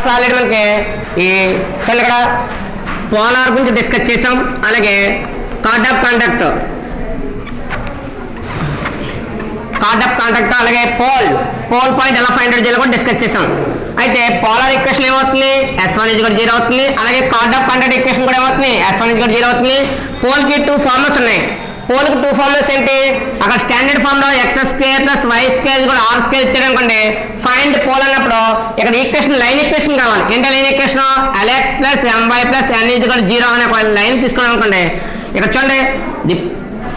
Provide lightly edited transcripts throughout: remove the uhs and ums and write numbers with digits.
క్లాస్లో ఆల్రెడీ మనకి ఈ చూడండి ఇక్కడ పోలార్ గురించి డిస్కస్ చేసాం, అలాగే కార్డ్ ఆఫ్ కాంటాక్ట్ అలాగే పోల్ పాయింట్ ఎలా ఫైండ్ అవుట్ చేయాలో కూడా డిస్కస్ చేసాం. అయితే పోలార్ ఈక్వేషన్ ఏమవుతుంది, S1 0 అవుతుంది. అలాగే కార్డ్ ఆఫ్ కాంటాక్ట్ ఈక్వేషన్ కూడా ఏమవుతుంది, S1 0 అవుతుంది. పోల్కి 2 ఫార్ములాస్ ఉన్నాయి. పోల్కి 2 ఫార్ములాస్ ఏంటి, అక్కడ స్టాండర్డ్ ఫామ్ లో x² + y² కూడా r² ఇచ్చాడు అనుకోండి, ఫైండ్ పోల్ అన్నప్పుడు ఇక్కడ ఈక్వేషన్ లైన్ ఈక్వేషన్ కావాలి. ఏంటంటే line equation Lx + My + n 0 అనే ఒక లైన్ తీసుకున్నాం అనుకోండి. ఇక్కడ చూడండి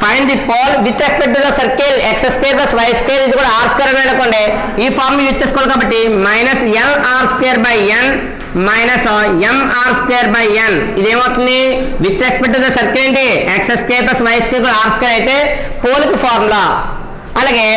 find the pole with respect to the circle x² + y² ఇది కూడా r² అని అనుకోండి. ఈ ఫార్మ్ యూజ్ చేసుకోవాలి కాబట్టి -lr²/n -mr²/n ఇదేమవుతుంది, with respect to the circle ఏంటి x² + y² కూడా r² అయితే పోల్కి ఫార్ములా. అలాగే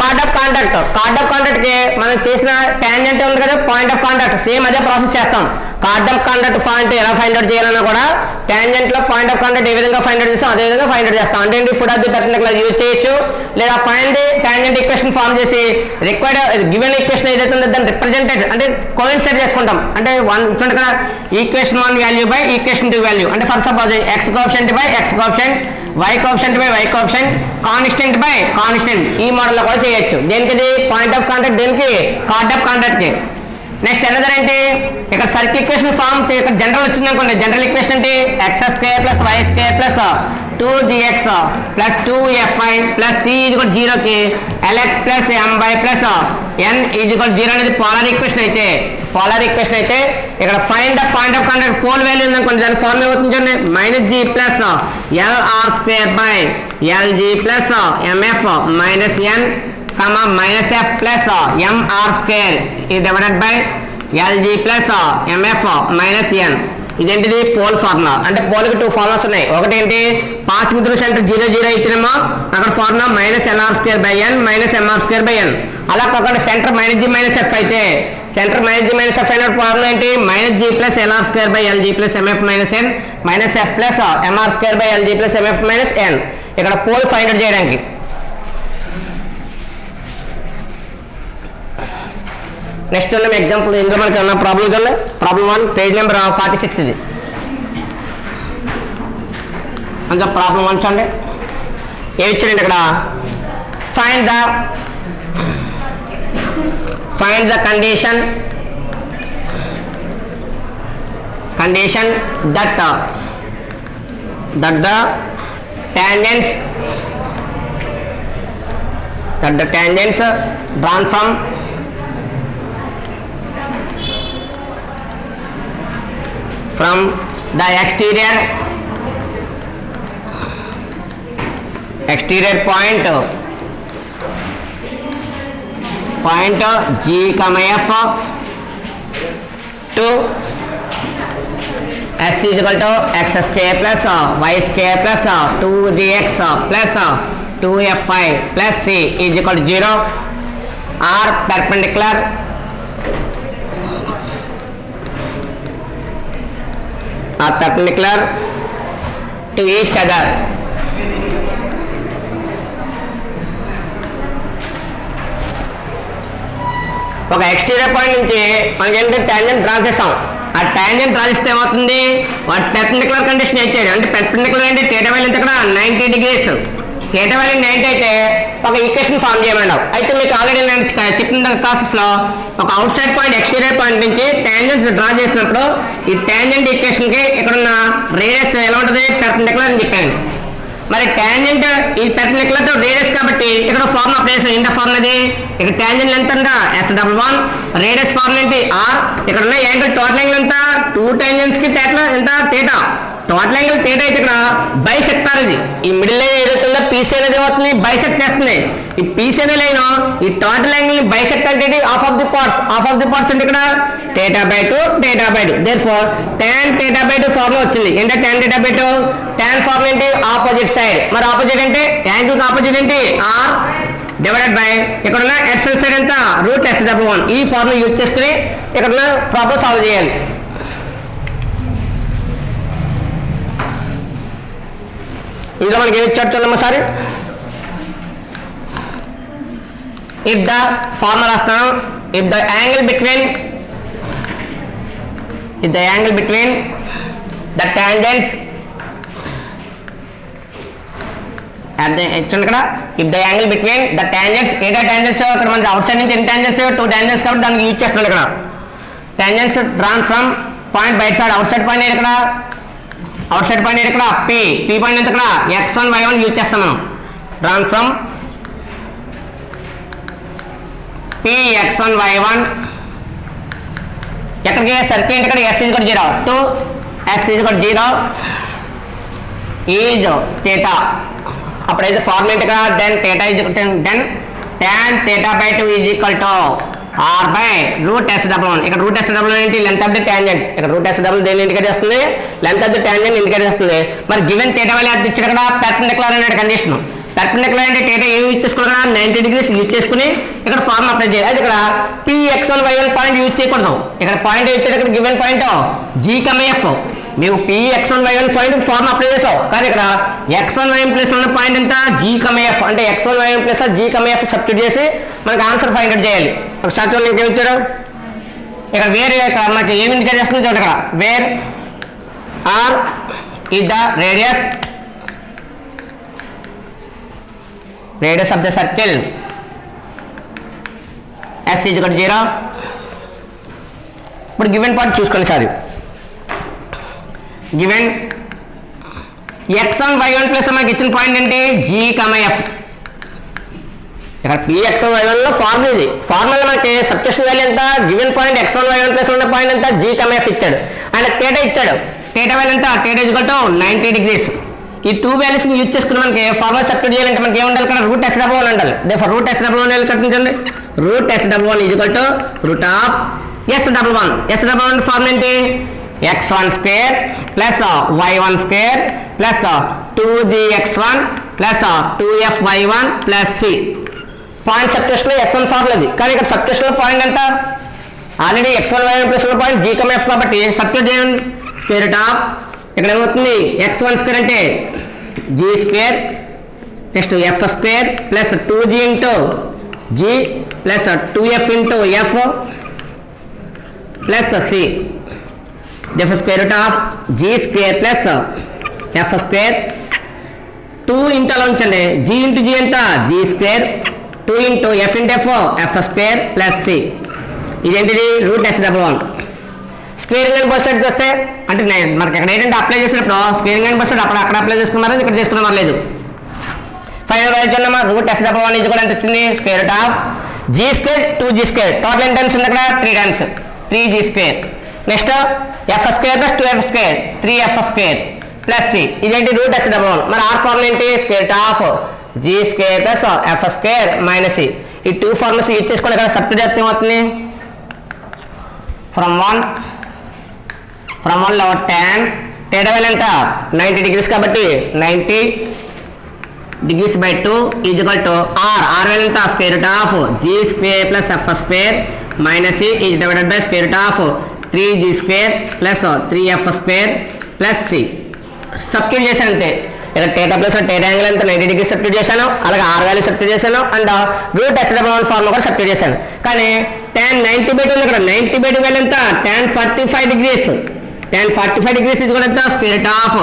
కార్డ్ ఆఫ్ కాంటాక్ట్ కి మనం చేసిన టాంజెంట్ ఉంది కదా, పాయింట్ ఆఫ్ కాంటాక్ట్ సేమ్ అదే ప్రాసెస్ చేస్తాం. కార్డ్ ఆఫ్ కాంటాక్ట్ పాయింట్ ఎలా ఫైండ్ అవుట్ చేయాలన్నా కూడా టాంజెంట్ లో పాయింట్ ఆఫ్ కాంటాక్ట్ ఏ విధంగా ఫైండ్ అవుట్ చేస్తాం అదే విధంగా ఫైండ్ అవుట్ చేస్తాం. అంటే foot of the particular use చేయొచ్చు, లేదా ఫైండ్ టాంజెంట్ ఈక్వేషన్ ఫార్మ్ చేసి రిక్వైర్డ్ గివెన్ ఈక్వేషన్ ఏదైతే ఉందో దాన్ని రిప్రజెంటెడ్ అంటే కోయిన్సైడ్ చేసుకుంటాం. అంటే ఇక్కడ equation 1 value by equation 2 value, అంటే for suppose x coefficient by x coefficient, y coefficient by y coefficient, constant by constant ఈ మోడల్లో కూడా చేయొచ్చు. దేనికి పాయింట్ ఆఫ్ కాంటాక్ట్, దేనికి కార్డ్ ఆఫ్ కాంటాక్ట్ కి. నెక్స్ట్ ఎనదర్ ఏంటి, ఇక్కడ సర్కిల్ ఈక్వేషన్ ఫార్మ్ ఇక్కడ జనరల్ వచ్చింది అనుకోండి. జనరల్ ఈక్వేషన్ ఏంటి x² + y² + 2gx + 2fy + c 0 కి Lx + My + n 0 అనేది పోలార్ ఈక్వేషన్ అయితే ఇక్కడ find the point of contact pole value ఉందనుకోండి, దాని ఫార్మ్ ఏమవుతుంది చూడండి -g + lr² / lg + mf - n -f + mr² divided by lg + mf - n. ఇదేంటిది పోల్ ఫార్ములా. అంటే పోల్కి 2 ఫార్ములాస్ ఉన్నాయి. ఒకటి ఏంటి పాసింగ్ త్రూ సెంటర్ 0 0 అయితేనేమో అక్కడ ఫార్ములా -nr²/n -mr²/n. అలా కాకుండా సెంటర్ -g - f అయితే సెంటర్ -g - f అయిన ఫార్ములా ఏంటి -g + lr²/lg + mf - n -f + mr²/lg + mf - n. ఇక్కడ పోల్ ఫైండ్ అవుట్ చేయడానికి నెక్స్ట్ ఉన్న ఎగ్జాంపుల్ ఇందులో మనకి ఉన్న ప్రాబ్లం చూడండి. ప్రాబ్లం 1 పేజ్ నెంబర్ 46 ఇది. అందులో ప్రాబ్లం 1 చూడండి ఏమి ఇచ్చారండి ఇక్కడ, find the condition that the tangents drawn from the exterior point G, F to S is equal to x² plus y² plus 2gx plus 2fy plus c is equal to 0 are perpendicular to each other. ఒక exterior point నుంచి మనకి ఏంటంటే tangent draw చేసాం. ఆ tangent draw చేస్తే ఏమవుతుంది, వాటి perpendicular condition ఇచ్చాడు. అంటే పెర్పెండిక్యులర్ అంటే థీటా వాల్యూ ఎంత ఇక్కడ 90 degrees. థీటా వాల్యూ 90 అయితే ఒక ఈక్వేషన్ ఫామ్ చేయమన్నావు. అయితే మీకు ఆల్రెడీ నేను చెప్పిన ప్రాసెస్ లో ఒక out side point exterior point నుంచి టాంజెంట్ డ్రా చేసినప్పుడు ఈ టాంజెంట్ ఈక్వేషన్ కి ఇక్కడున్న రేడియస్ ఎలా ఉంటుంది పెర్పెండిక్యులర్ అని చెప్పాను. మరి టాంజెంట్ ఈ పెర్పెండిక్యులర్ టు రేడియస్ కాబట్టి ఇక్కడ ఫార్ములా అప్లై చేసాం. ఏంటి ఫార్ములా అది, ఇక్కడ టాంజెంట్ లెంత్ ఎంత S11, రేడియస్ ఫార్ములా ఏంటి R. ఇక్కడ ఉన్న యాంగిల్ టోటల్ యాంగిల్ ఎంత 2 టాంజెంట్స్ కి ఎంత థీటా. టోటల్ యాంగిల్ థీటా అయితే ఇక్కడ బైసెక్టార్ ఇది. ఈ మిడిల్ లైన్ ఏదైతే ఉందో పీసీ అనేది ఏమవుతుంది బైసెక్ట్ చేస్తుంది. ఈ పీసీ అనే లైన్ ఈ టోటల్ యాంగిల్ బైసెక్ట్ అంటే హాఫ్ ఆఫ్ ది పార్ట్స్ అంటే ఇక్కడ θ/2 θ/2. దేర్ఫోర్ tan θ/2 ఫార్ములా వచ్చింది. ఏంటంటే tan θ/2 tan ఫార్ములా ఏంటి ఆపోజిట్ సైడ్. మరి ఆపోజిట్ అంటే యాంగిల్ ఆపోజిట్ ఏంటి R డివైడెడ్ బై ఇక్కడ ఉన్న ఎక్సెల్ సైడ్ ఎంత √S11. ఈ ఫార్ములా యూజ్ చేసుకుని ఇక్కడ ఉన్న ప్రాబ్లం సాల్వ్ చేయాలి. ఇందులో మనకి ఏమి ఇచ్చాడు చూడమ్మా సారి. ఇఫ్ ద ఫార్ములా రాస్తాను, if the angle between is the angle between the tangents at the ఇక్కడ if the angle between the tangents ఏడా tangents ఇక్కడ మనకి అవుట్ సైడ్ నుంచి ఎన్ని tangents 2 tangents కాబట్టి దానికి యూజ్ చేస్తున్నాం ఇక్కడ tangents drawn from point by side outside point ఇక్కడ అవుట్ సైడ్ పాయింట్ ఇక్కడ p పాయింట్ ఎంత ఇక్కడ x1 y1 యూజ్ చేస్తాం మనం drawn from p x1 y1 ఎక్కడికి సర్కిల్ ఇక్కడ s is equal to 0 to s is equal to 0 is theta అప్పుడైతే formula ఇక్కడ then theta is equal to then tan theta by 2 is equal to r by root s double 1 ఇక్కడ root s double 1 ఏంటి length of the tangent ఇక్కడ root s double దేని indicate చేస్తుంది length of the tangent indicate చేస్తుంది మరి given theta value అది ఇచ్చాడు కదా perpendicular అనే కండిషన్ perpendicular అంటే theta ఏమి యూజ్ చేసుకోవాలి కదా 90 degrees యూజ్ చేసుకుని ఇక్కడ ఫార్ములా అప్లై చేయాలి అది ఇక్కడ px1 y1 పాయింట్ యూజ్ చేయకూడదు ఇక్కడ పాయింట్ ఇచ్చాడు ఇక్కడ గివెన్ పాయింట్ g, f నీవు px1 y1 point formula apply చేసావు కానీ ఇక్కడ x1 y1 ప్లస్ ఉన్న పాయింట్ ఎంత g, f అంటే x1 y1 plus g, f substitute చేసి మనకి ఆన్సర్ ఫైండ్ అవుట్ చేయాలి ఒకసారి చూడండి ఇంకేం ఇచ్చాడు ఇక్కడ వేరే ఇక్కడ మనకి ఏమి ఇండికేట్ చేస్తుంది చూడండి ఇక్కడ wear r is the radius of the circle s is equal to 0 ఇప్పుడు గివెన్ పాయింట్ చూసుకోండి sir given x1 y1 plus మనకి ఇచ్చిన పాయింట్ ఏంటి g, f ఇక్కడ px1 y1 లో ఫార్ములా ఇది ఫార్ములా మనకి సబ్స్టిట్యూషన్ వాల్యూ ఎంత given point x1 y1 plus ఉన్న పాయింట్ ఎంత g, f ఇచ్చాడు అండ్ θ ఇచ్చాడు θ వాల్యూ ఎంత θ is equal to 90 degrees ఈ టూ వాల్యూస్ ని యూజ్ చేసుకుని మనకి ఫార్ములా సబ్స్టిట్యూట్ చేయాలంటే మనకి ఏముండాలి ఇక్కడ రూట్ s డబల్ 1 ఉండాలి దేర్ఫోర్ రూట్ s డబల్ 1 కట్టించండి root s double 1 is equal to root of s double 1 formula ఏంటి x1 square plus y1 square plus 2gx1 plus 2fy1 plus c point substitution లో s1 formula ఇది కానీ ఇక్కడ substitution లో point ఎంత already x1 y1 plus ఉన్న point g, f కాబట్టి substitute చేయండి స్క్వేర్ రూట్ ఆఫ్ ఇక్కడ ఏమవుతుంది x1 స్క్వేర్ అంటే g square next f square plus 2g into g plus 2f into f plus c f square root of g square plus f square 2 into అలా ఉంచండి g into g ఎంత g square 2 into f into f square plus c ఇదేంటిది route s double 1 squaring and bus set చేస్తే అంటే మనకి ఇక్కడ ఏంటంటే apply చేసినప్పుడు స్క్వేరింగ్ అండ్ బస్ సెట్ అక్కడ అప్లై చేసుకున్నారా ఇక్కడ చేసుకున్నారా లేదు ఫైనల్ రాయొచ్చున్నమా రూట్ s డబల్ 1 ఎంత వచ్చింది square root of g square 2g square total ఎంత టైమ్స్ ఉంది అక్కడ 3 times 3g square next f square plus 2f square 3f square plus c ఇదేంటి రూట్ s డబల్ 1 మరి r ఫార్ములా ఏంటి square root of g square plus f square minus c ఈ two formulas use చేసుకొని ఇక్కడ substitute చేస్తే ఏమవుతుంది from 1 లో tan θ value ఎంత 90 degrees కాబట్టి 90 degrees by 2 is equal to r value ఎంత square root of g square plus f square minus c is divided by square root of 3g square plus 3f square plus c substitute చేశాను అంతే ఇక్కడ θ plus θ angle ఎంత 90 degrees substitute చేశాను అలాగే r value substitute చేశాను and root s double 1 formula కూడా substitute చేశాను కానీ tan 90 by 2 ఇక్కడ 90 by 2 వాల్యూ ఎంత tan 45 degrees tan 45 degrees is equal to square root of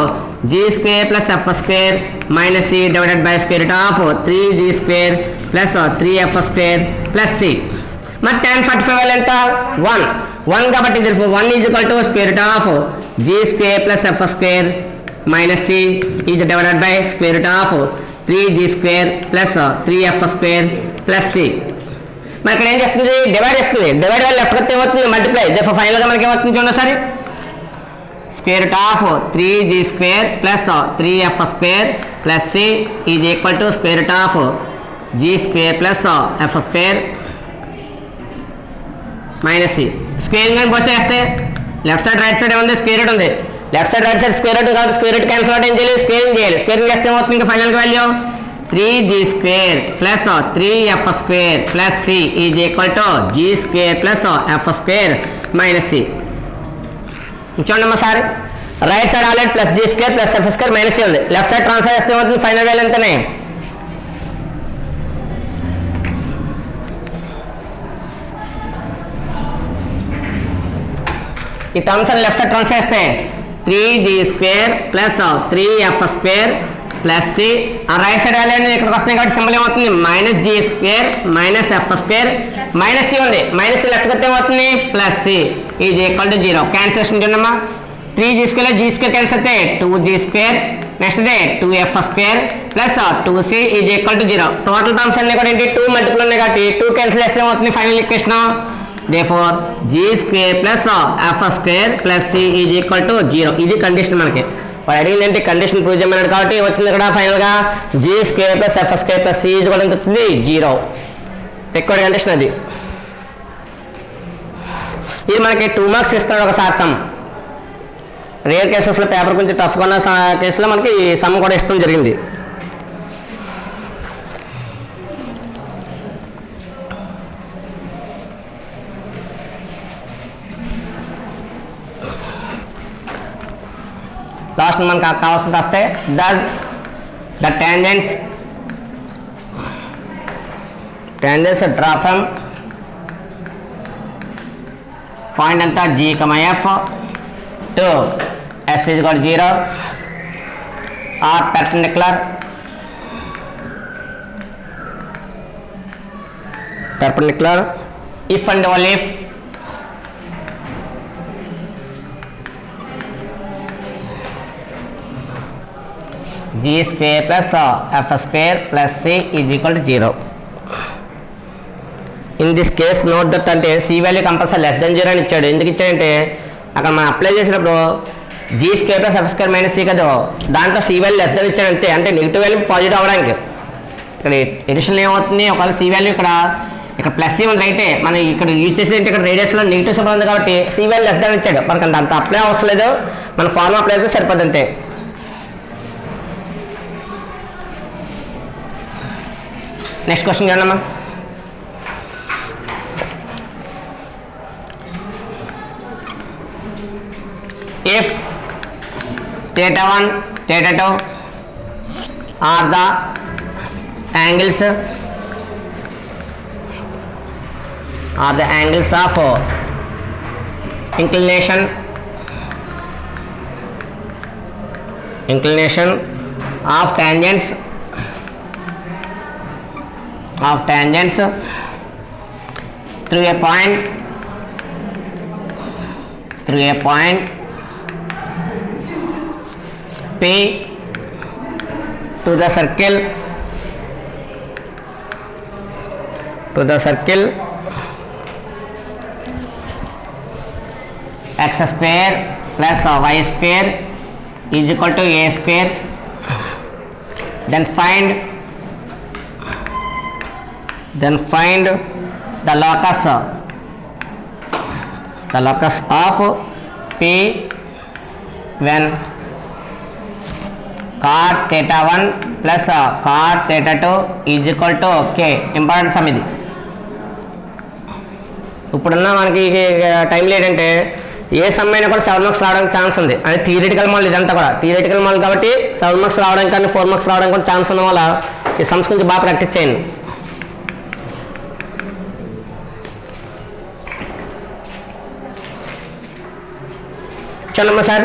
g square plus f square minus c divided by square root of 3g square plus 3f square plus c మరి tan 45 value ఎంత 1 కాబట్టి therefore 1 is equal to square root of g square plus f square minus c is divided by square root of 3g square plus 3f square plus c మరి ఇక్కడ ఏం చేస్తుంది divide చేస్తుంది divide వల్ల left కొత్త ఏమవుతుంది మల్టిప్లై therefore ఫైనల్ గా మనకి ఏమవుతుంది చూడండి సరే square root of 3g square plus 3f square plus c is equal to square root of g square plus f square minus c squaring అని పోతే వేస్తే లెఫ్ట్ సైడ్ రైట్ సైడ్ ఏముంది square root ఉంది left side right side square root కాబట్టి square root cancel out ఏం చేయాలి squaring చేయాలి squaring చేస్తే ఏమవుతుంది ఇంకా final value 3g square plus 3f square plus c is equal to g square plus f square minus c చూడండి అమ్మా sir right side already plus G square plus F square minus ఉంది left side transfer చేస్తే ఏమవుతుంది final value ఎంతనే ఈ terms అని left side transfer చేస్తే 3g² plus 3f² plus C. ఆ రైట్ సైడ్ వాల్యూ అనేది ఇక్కడికి వస్తుంది కాబట్టి సింబల్ ఏమవుతుంది -g² -f² మైనస్ సి ఉంది, మైనస్ సి లెఫ్ట్ కొత్త ఏమవుతుంది plus C is equal to 0. Cancellation చూడమ్మా, 3g² g² క్యాన్సిల్ అయితే 2g², next they 2f² plus 2c is equal to 0. Total terms అన్ని కూడా ఏంటి 2 మల్టిపుల్ ఉన్నాయి కాబట్టి 2 క్యాన్సిల్ చేస్తే ఏమవుతుంది final equation. Therefore g² plus f² plus c is equal to 0. ఇది కండిషన్ మనకి వాడు అడిగిందంటే కండిషన్ ప్రూవ్ చేయమన్నాడు కాబట్టి వచ్చింది ఇక్కడ ఫైనల్గా g² plus f² plus c is కూడా ఎంత వచ్చింది 0. ఎక్కువ కండిషన్ అది. ఇది మనకి 2 మార్క్స్ ఇస్తాడు ఒకసారి సమ్. రేర్ కేసెస్లో పేపర్ కొంచెం టఫ్గా ఉన్న కేసులో మనకి సమ్ కూడా ఇస్తాం జరిగింది. లాస్ట్ మనకు కావాల్సింది వస్తే the tangents draw from point అంతా g, f to s is equal to 0 are perpendicular if and only if g² plus f² plus c is equal to 0. In this case note that అంటే c value compulsory less than 0 అని ఇచ్చాడు. ఎందుకు ఇచ్చాడంటే అక్కడ మనం apply చేసినప్పుడు g² plus f² minus c కదా, దాంట్లో c వాల్యూ లెస్ దెన్ ఇచ్చాడు అంతే, అంటే నెగిటివ్ వాల్యూ పాజిటివ్ అవ్వడానికి. ఇక్కడ ఎడిషన్ ఏమవుతుంది, ఒకవేళ c వాల్యూ ఇక్కడ ప్లస్ c ఉంది అయితే మనం ఇక్కడ యూజ్ చేసేది ఇక్కడ రేడియస్లో నెగిటివ్ సింబల్ ఉంది కాబట్టి c వాల్యూ లెస్ దెన్ ఇచ్చాడు. మనకు అంత అప్లై అవసరం లేదు, మన ఫార్మ్ అప్లై అయితే సరిపోద్ది అంతే. నెక్స్ట్ క్వశ్చన్ చూడమ్మా. If θ1, θ2 are the angles of inclination of tangents through a point P to the circle x² plus y² is equal to a². Then find the locus of P when cot θ1 plus cot θ2 is equal to k. Important some ఇది. ఇప్పుడున్న మనకి టైంలో ఏంటంటే ఏ some అయినా కూడా 7 marks రావడానికి chance ఉంది. అది థియరిటికల్ మోడల్, ఇదంతా కూడా థియరిటికల్ మోడల్ కాబట్టి 7 మార్క్స్ రావడానికి కానీ 4 మార్క్స్ రావడానికి కూడా ఛాన్స్ ఉన్న వల్ల ఈ సమ్స్ గురించి బాగా ప్రాక్టీస్ చేయండి. చూడమ్మా సార్,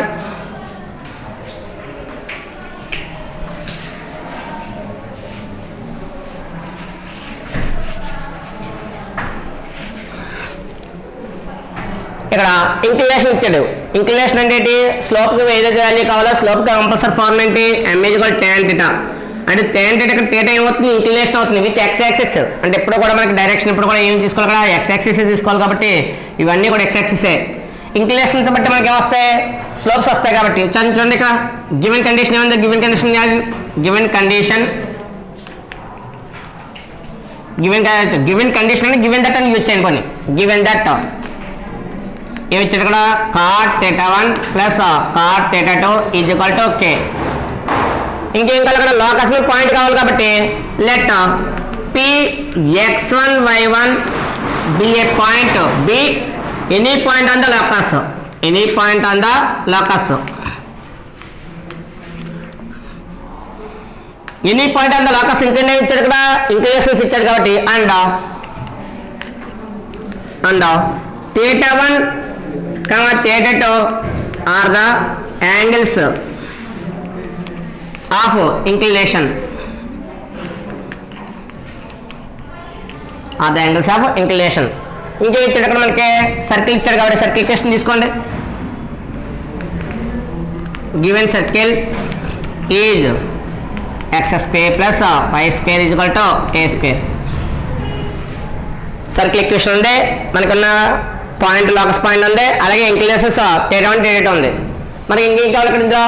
ఇక్కడ ఇంక్లినేషన్ ఇచ్చాడు. ఇంక్లినేషన్ అంటే ఏంటి, స్లోప్కి ఏదైతే వాల్యూ కావాలో స్లోప్కి కంపల్సరీ ఫార్మ్ ఏంటి, m = tan θ. అంటే tan θ ఇక్కడ θ ఏమవుతుంది, ఇంక్లినేషన్ అవుతుంది విత్ x యాక్సిస్. అంటే ఎప్పుడు కూడా మనకి డైరెక్షన్ ఎప్పుడు కూడా ఏం తీసుకోవాలి కదా, x యాక్సిస్ తీసుకోవాలి కాబట్టి ఇవన్నీ కూడా x యాక్సిసే. ఇంక్లినేషన్స్ బట్టి మనకి ఏమొస్తాయి, స్లోప్స్ వస్తాయి కాబట్టి చూడండి ఇక్కడ గివెన్ కండిషన్ ఏముంది, గివెన్ కండిషన్ అంటే గివెన్ దట్ అని యూజ్ చేయండి. కొన్ని గివెన్ దట్ ఏమి ఇచ్చాడు ఇక్కడ, cot θ1 plus cot θ2 is equal to k. ఇంకేం కావాలి ఇక్కడ, లోకస్ మీద పాయింట్ కావాలి కాబట్టి let Px1 y1 be a point, be any point on the locus, any point on the locus, any point on the locus. ఇంకేం ఇచ్చాడు ఇక్కడ, inclinations ఇచ్చాడు కాబట్టి and θ1 comma theta 2 are the angles of inclination. Are the angles of inclination. ఇంకేం ఇచ్చాడు అక్కడ మనకి circle ఇచ్చాడు కాబట్టి సర్కిల్ క్వశ్చన్ తీసుకోండి. Given circle is x square plus y square is equal to a square. Circle equation ఉంది, మనకున్న point locus point ఉంది, అలాగే ఇంక్లినేషన్స్ θ1 ఉంది. మనకి ఇంకేం కావాలి ఇక్కడ ఇందులో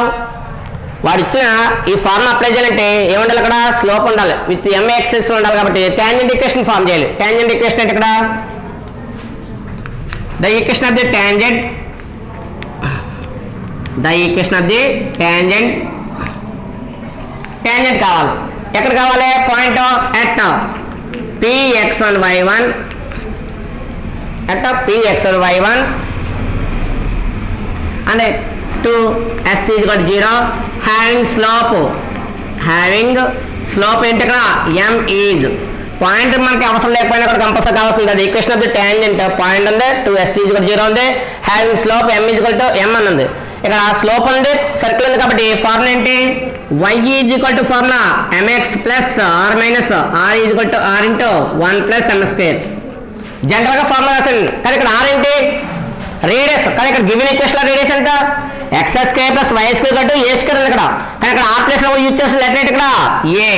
వాడు ఇచ్చిన ఈ ఫార్మ్ అప్లై చేయాలంటే ఏముండాలి అక్కడ స్లోప్ ఉండాలి విత్ mx ఉండాలి కాబట్టి టాంజెంట్ ఈక్వేషన్ ఫార్మ్ చేయాలి. టాంజెంట్ ఈక్వేషన్ అంటే ఇక్కడ the equation of the tangent tangent కావాలి. ఎక్కడ కావాలి point at px1 y1 at px1 y1 and to s is equal to 0 having slope ఏంటి ఇక్కడ m is పాయింట్ మనకి అవసరం లేకపోయినా కూడా కంపల్సరీ కావాల్సింది అది equation of the tangent point ఉంది 2s is equal to 0 ఉంది having slope m is equal to m అని ఉంది. ఇక్కడ స్లోప్ ఉంది సర్కిల్ ఉంది కాబట్టి ఫార్ములా ఏంటి y is equal to formula mx plus r minus r is equal to r into 1 plus m square. General గా formula రాసింది కానీ ఇక్కడ r ఏంటి రేడియస్, కానీ ఇక్కడ గివెన్ ఈక్వేషన్ రేడియస్ ఎంత x square plus y square కట్టు a స్క్వేర్ ఉంది ఇక్కడ, కానీ ఇక్కడ r ప్లస్ లో యూజ్ చేసిన లెటర్ ఇక్కడ a.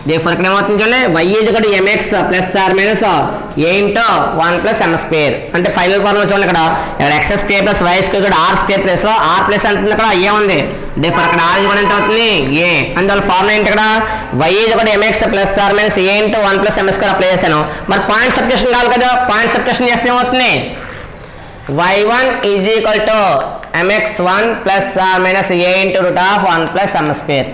therefore ఇక్కడ ఏమవుతుంది చూడండి y is equal to mx plus r minus a into 1 plus m square. అంటే ఫైనల్ ఫార్ములా చూడండి ఇక్కడ x square plus y square కూడా r స్క్వేర్ ప్లస్ లో r ప్లస్ అంటుంది ఇక్కడ a ఉంది. therefore ఇక్కడ r కూడా ఎంత అవుతుంది a. అందువల్ల ఫార్ములా ఏంటి ఇక్కడ y is equal to mx plus r minus a into 1 plus m square apply చేశాను. మరి పాయింట్ సబ్స్టిట్యూషన్ కావాలి కదా, పాయింట్ సబ్స్టిట్యూషన్ చేస్తే ఏమవుతుంది y1 is equal to mx1 plus r minus a into root of 1 plus m square.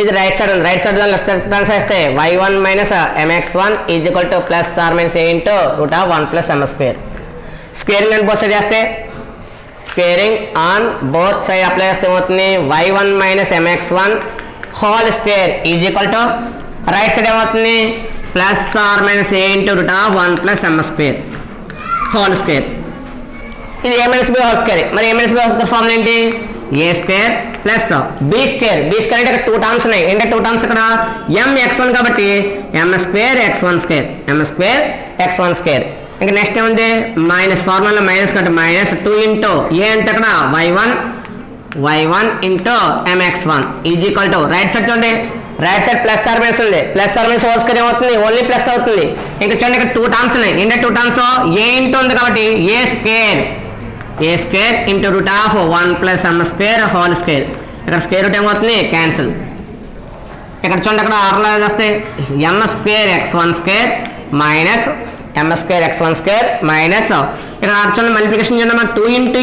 ఇది right side ఉంది, right side left side transfer చేస్తే y1 minus mx1 is equal to plus r minus a into root of 1 plus m square. Squaring అని both side చేస్తే squaring on both side apply చేస్తే ఏమవుతుంది y1 minus mx1 whole square is equal to right side ఏమవుతుంది plus or minus a into root of 1 plus m square whole square. ఇది a minus b whole square. మరి a minus b whole square formula ఏంటి a square plus b square. b square అంటే ఇక్కడ 2 terms ఉన్నాయి, ఏంటంటే 2 terms ఇక్కడ m x1 కాబట్టి m square x1 square m square x1 square. ఇంకా నెక్స్ట్ ఏముంది మైనస్ ఫార్ములా మైనస్ కాబట్టి మైనస్ 2 ఇంటూ a అంటే అక్కడ y1 into mx1 is equal to right side చూడండి right side plus or minus ఉంది, plus or minus whole square ఏమవుతుంది only plus అవుతుంది. ఇంకా చూడండి ఇక్కడ 2 టర్మ్స్ ఉన్నాయి, ఏంటంటే 2 టర్మ్స్ a ఇంటూ ఉంది కాబట్టి a square into root of 1 plus m square whole square. ఇక్కడ స్క్వేర్ రూట్ ఏమవుతుంది క్యాన్సిల్. ఇక్కడ చూడండి అక్కడ ఆర్లో వస్తే m square x1 square minus m square x1 square minus ఇక్కడ చూడండి మల్టిప్లికేషన్ చూడండి మన 2 ఇంటూ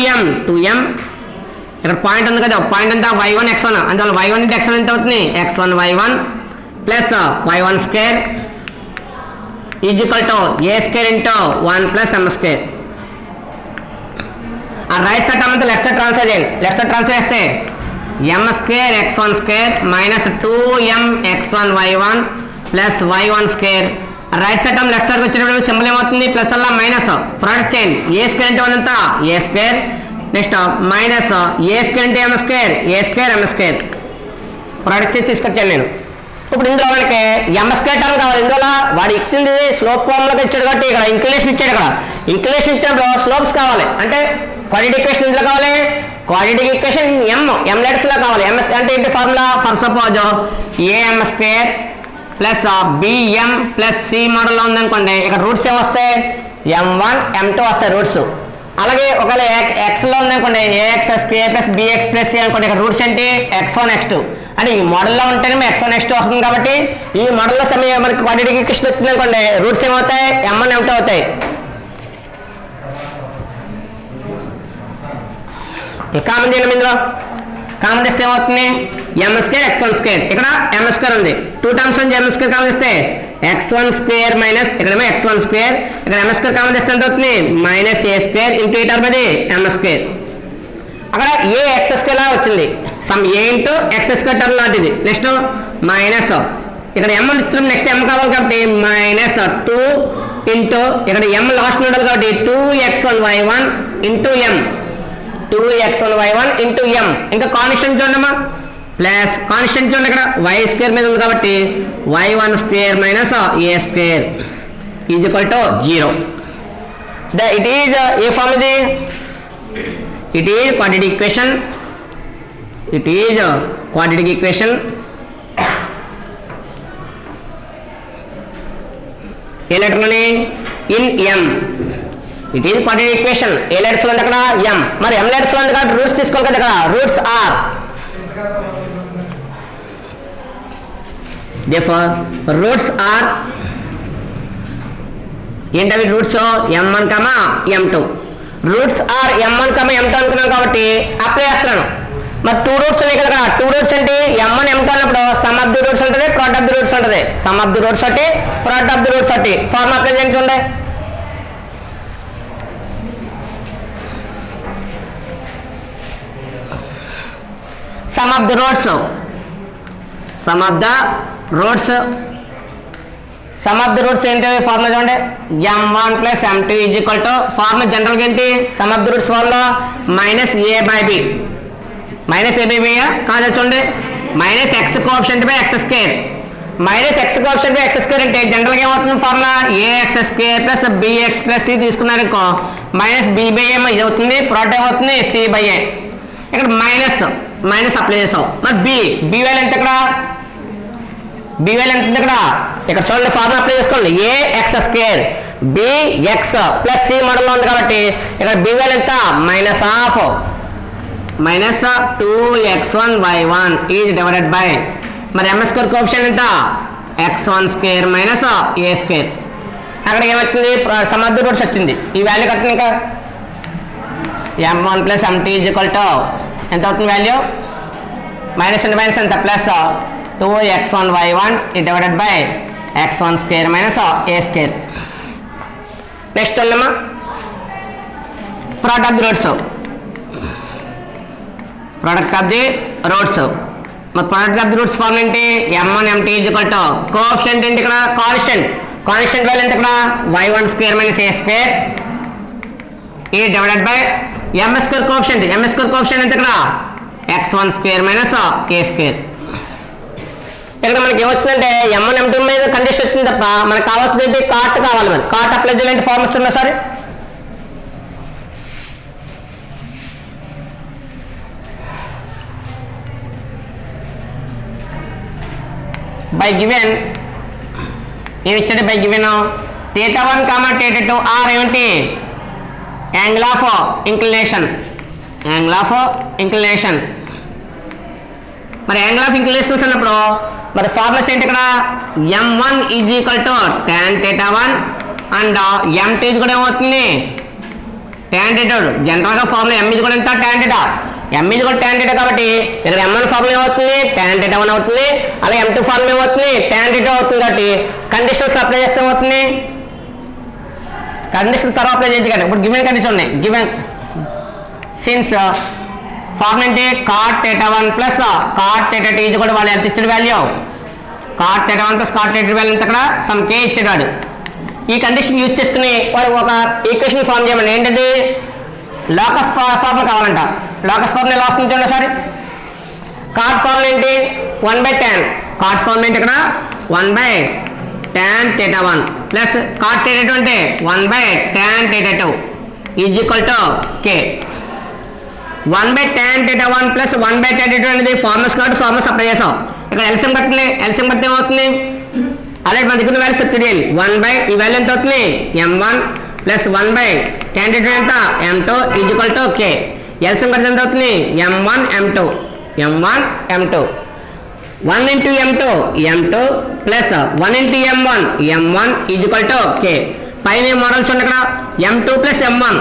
m ఇక్కడ పాయింట్ ఉంది కదా పాయింట్ అంతా y1 x1 అందువల్ల y1 ఇంటూ x1 ఎంత అవుతుంది x1 y1 plus y1 square is equal to a square into 1 plus m square. ఆ రైట్ సైడ్ టర్మ్ అంతా లెఫ్ట్ సైడ్ ట్రాన్స్ఫర్ చేయండి, లెఫ్ట్ సైడ్ ట్రాన్స్ఫర్ చేస్తే m square x1 square minus 2m x1 y1 plus y1 square. Right side term left సైడ్కి వచ్చేటప్పుడు symbol ఏమవుతుంది plus అలా minus product చేయండి a square అంటే అంతా a square next minus a square అంటే m square m square product చేసి తీసుకొచ్చాను నేను. ఇప్పుడు ఇందులో మనకి m స్క్వేర్ టర్మ్ కావాలి, ఇందులో వాడు ఇచ్చింది స్లోప్ ఫార్ములాకి ఇచ్చాడు కాబట్టి ఇక్కడ ఇంక్లినేషన్ ఇచ్చాడు, ఇక్కడ ఇంక్లినేషన్ ఇచ్చినప్పుడు స్లోప్స్ కావాలి అంటే క్వాడ్రాటిక్ ఈక్వేషన్ ఇందులో కావాలి, క్వాడ్రాటిక్ ఈక్వేషన్ m లెటర్స్ లో కావాలి. m అంటే ఏంటి formula for suppose am square plus bm plus c మోడల్లో ఉందనుకోండి ఇక్కడ రూట్స్ ఏం వస్తాయి m1 m2 వస్తాయి రూట్స్. అలాగే ఒకవేళ ఎక్స్లో ఉందనుకోండి ax square plus bx plus c అనుకోండి ఇక్కడ రూట్స్ ఏంటి x1 x2 అంటే ఈ మోడల్లో ఉంటేనే x1 x2 వస్తుంది కాబట్టి ఈ మోడల్లో సమయం మనకి క్వాడ్రాటిక్ ఈక్వేషన్ వచ్చింది అనుకోండి రూట్స్ ఏమవుతాయి m1 m2 అవుతాయి. కామన్ చేయడం ఇందులో కామన్ చేస్తే ఏమవుతుంది m స్క్వేర్ x1 స్క్వేర్ ఇక్కడ m స్క్వేర్ ఉంది 2 టర్మ్స్ నుంచి m స్క్వేర్ కామన్ చేస్తే x1 స్క్వేర్ మైనస్ ఇక్కడేమో x1 స్క్వేర్ ఇక్కడ m స్క్వేర్ కామన్ చేస్తే ఎంత అవుతుంది మైనస్ a స్క్వేర్ ఇంటూ ఈ టర్మ్ అది m స్క్వేర్. అక్కడ a x స్క్వేర్ లా వచ్చింది some a into x square term లాంటిది. నెక్స్ట్ మైనస్ ఇక్కడ m ఇస్తున్నాం నెక్స్ట్ m కావాలి కాబట్టి మైనస్ 2 ఇంటూ ఇక్కడ m లాస్ట్ ఉండాలి కాబట్టి 2x1 y1 ఇంటూ ఎం 2x1y1 ఇంటూ ఎం ఇంకా కాన్స్టెంట్ చూడమ్మా ప్లస్ కాన్స్టెంట్ చూడండి ఇక్కడ వై స్క్వేర్ మీద ఉంది కాబట్టి y1 square minus A square is equal to 0. It is a form ఇది it is quadratic equation a లెటర్లోని in m it is quadratic equation a letters లో ఉంది అక్కడ ఎం మరి ఎం లెటర్స్ లో ఉంది కాబట్టి రూట్స్ తీసుకోవాలి కదా ఇక్కడ roots are therefore roots are ఏంటవి roots m1 m2 roots are m1 m2 అనుకున్నాం కాబట్టి అప్లై చేస్తున్నాను మరి 2 రూట్స్ ఉన్నాయి కదా 2 రూట్స్ అంటే m1 m2 అన్నప్పుడు సమ్ ఆఫ్ ది రూట్స్ ఉంటుంది ప్రోడక్ట్ ఆఫ్ ది రూట్స్ ఉంటుంది సమ్ ఆఫ్ ది రూట్స్ ఒకటి ప్రోడక్ట్ ఆఫ్ ది రూట్స్ ఒకటి ఫార్మ్ అప్లై చేయండి చూడండి సమ్ ఆఫ్ ది రూట్స్ ఏంటి ఫార్ములా చూడండి m1 plus m2 is equal to formula జనరల్గా ఏంటి sum of the roots formula minus A by B కాదు చూడండి minus X coefficient by X square అంటే జనరల్గా ఏమవుతుంది formula A X square plus B X plus C తీసుకున్నారు ఇంకో మైనస్ బి బై ఏ ఇది అవుతుంది ప్రోడక్ట్ ఏమవుతుంది సి బై ఏ ఇక్కడ మైనస్ అప్లై చేసాం మరి బి వాల్యూ ఎంత ఇక్కడ ఇక్కడ చూడండి ఫార్ములా అప్లై చేసుకోండి A X square B X plus C మోడల్లో ఉంది కాబట్టి ఇక్కడ బి వాల్యూ ఎంత minus 2x1y1 is divided by మరి m స్క్వేర్ కోఎఫిషియంట్ ఎంత x1 స్క్వేర్ మైనస్ ఏ స్క్వేర్ అక్కడ ఏమొచ్చింది సమ్ ఆఫ్ ది రూట్స్ వచ్చింది ఈ వాల్యూ కట్టిన ఇంకా m1 plus m2 is equal to ఎంత అవుతుంది వాల్యూ మైనస్ ఎంత plus 2x1y1 divided by x1 square minus A square next వెళ్ళమ్మా ప్రోడక్ట్ ఆఫ్ ది రూట్స్ మరి product of the roots form ఏంటి m1 m2 is equal to coefficient ఏంటి ఇక్కడ constant value ఎంత ఇక్కడ y1 square minus A square A divided by m square coefficient ఎంత ఇక్కడ x1 square minus ఏ square ఇక్కడ మనకి ఏమొచ్చిందంటే m1 m2 మీద కండిషన్ వచ్చింది తప్ప మనకు కావాల్సింది కాట్ కావాలి మరి కాట్ అప్లై చేయాలంటే ఫార్మ్ వస్తుందా సార్ బై గివెన్ ఏమి ఇచ్చాడు బై గివెన్ θ1 θ2 ఆర్ ఏమిటి యాంగిల్ ఆఫ్ ఇంక్లినేషన్ మరి యాంగిల్ ఆఫ్ ఇంక్లినేషన్స్ అన్నప్పుడు మరి ఫార్ములాస్ ఏంటి ఇక్కడ m1 is equal to tan θ1 and m2 ఇది కూడా ఏమవుతుంది tan θ2 జనరల్గా ఫార్ములా m ఇది కూడా ఎంత tan θ m ఇది కూడా tan θ కాబట్టి ఇక్కడ m1 ఫార్ములా ఏమవుతుంది tan θ1 అవుతుంది అలా m2 ఫార్ములా ఏమవుతుంది tan θ అవుతుంది కాబట్టి కండిషన్స్ అప్లై చేస్తే ఏమవుతుంది కండిషన్స్ తర్వాత అప్లై చేసి కానీ ఇప్పుడు గివెన్ కండిషన్ ఉన్నాయి గివెన్ సిన్స్ ఫార్ములా ఏంటి cot θ1 ప్లస్ cot θ2 ఇది కూడా వాళ్ళు ఎంత ఇచ్చిన value cot θ1 plus cot θ2 value ఎంత అక్కడ సమ్ k ఇచ్చాడు ఈ కండిషన్ యూజ్ చేసుకుని వాడు ఒక ఈక్వేషన్ ఫార్మ్ చేయమని ఏంటది లోకస్ ఫార్ములా కావాలంట లోకస్ ఫార్ములా ఎలా వస్తుంది చూడండి సార్ కాట్ ఫార్ములా ఏంటి 1/tan కాట్ ఫార్ములా ఏంటి ఇక్కడ 1/tan θ1 ప్లస్ cot θ2 అంటే 1/tan θ2 is equal to k 1/tan θ1 plus 1/tan θ2 అనేది ఫార్ములాస్ కాబట్టి ఫార్ములాస్ అప్లై చేసాం ఇక్కడ ఎల్సిఎం కట్టితే ఏమవుతుంది అలాగే మన దగ్గర వాల్యూ సబ్స్టిట్యూట్ చేయాలి 1 ఈ వాల్యూ ఎంత అవుతుంది m1 ప్లస్ 1/tan θ2 ఎంత m2 is equal to k LCM కడితే ఎంత అవుతుంది m1 m2 1 into m2 plus 1 into m1 is equal to k పైన మోడల్ చూడండి ఇక్కడ m2 ప్లస్ m1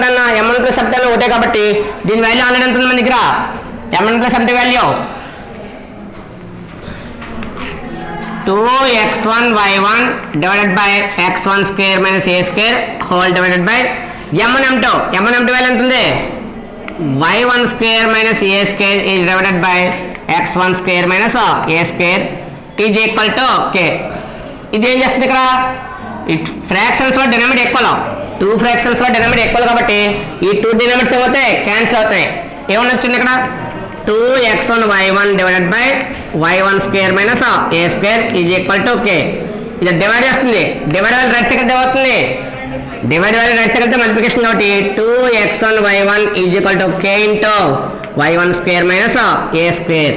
అన్న m1 ప్లస్ m2 ఒకటే కాబట్టి దీని వాల్యూ ఆల్రెడీ ఎంత ఉంది మన దగ్గర m1 plus m2 value 2x1y1 divided by x1 square minus A square whole divided by m1 m2 value ఎంత ఉంది y1 square minus A square is divided by x1 square minus A square is equal to k ఇది ఏం చేస్తుంది ఇక్కడ fractions లో denominator ఎక్కువ two fractions లో denominator equal కాబట్టి ఈ టూ డినామినేటర్స్ ఏమవుతాయి క్యాన్సిల్ అవుతాయి. ఏమన్నా వచ్చింది ఇక్కడ 2x1y1 divided by y1 square minus a square is equal to k. ఇది డివైడ్ చేస్తుంది. డివైడ్ వాల్యూ రైట్ సైడ్ అవుతుంది. Divide value right side multiplication కాబట్టి 2x1y1 is equal to k into y1 square minus a square.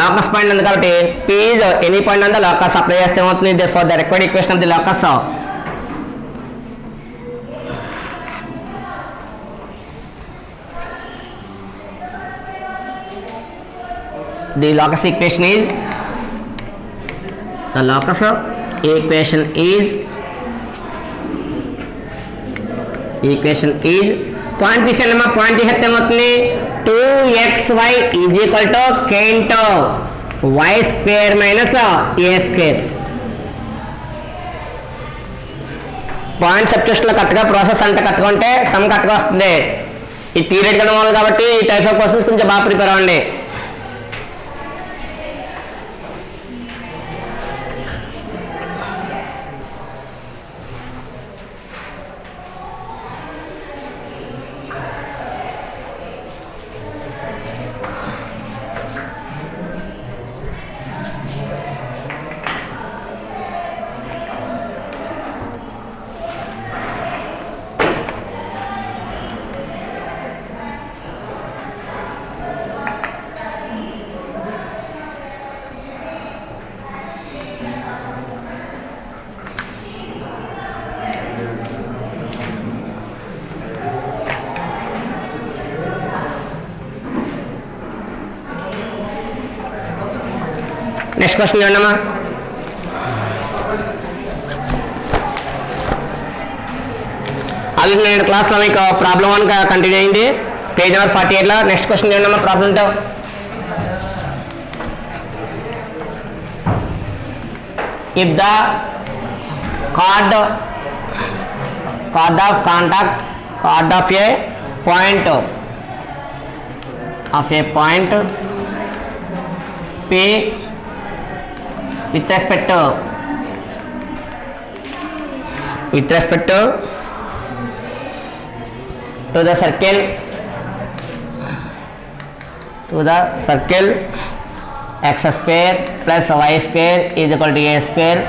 Locus point ఉంది కాబట్టి p is any point అంతా locus apply చేస్తే ఏమవుతుంది for the required equation of the locus the locus equation is the locus equation is point తీసేయండి అమ్మా. Point తీసేస్తే ఏమవుతుంది 2xy is equal to k into y square minus a square. Point substitution లో కరెక్ట్గా process అంటే కరెక్ట్గా ఉంటే some కరెక్ట్గా వస్తుంది. ఈ థియరిటికల్ మోడల్ కాబట్టి ఈ టైప్ ఆఫ్ క్వశ్చన్స్ కొంచెం బాగా ప్రిపేర్ అవ్వండి. నెక్స్ట్ క్వశ్చన్ చూడమ్మా. ఆల్రెడీ నేను క్లాస్లో మీకు ప్రాబ్లం 1 కంటిన్యూ అయింది పేజ్ నెంబర్ 48లో. నెక్స్ట్ క్వశ్చన్ చూడమ్మా. ప్రాబ్లంతో if the chord of contact chord of a point P with respect to the circle x square plus y square is equal to a square.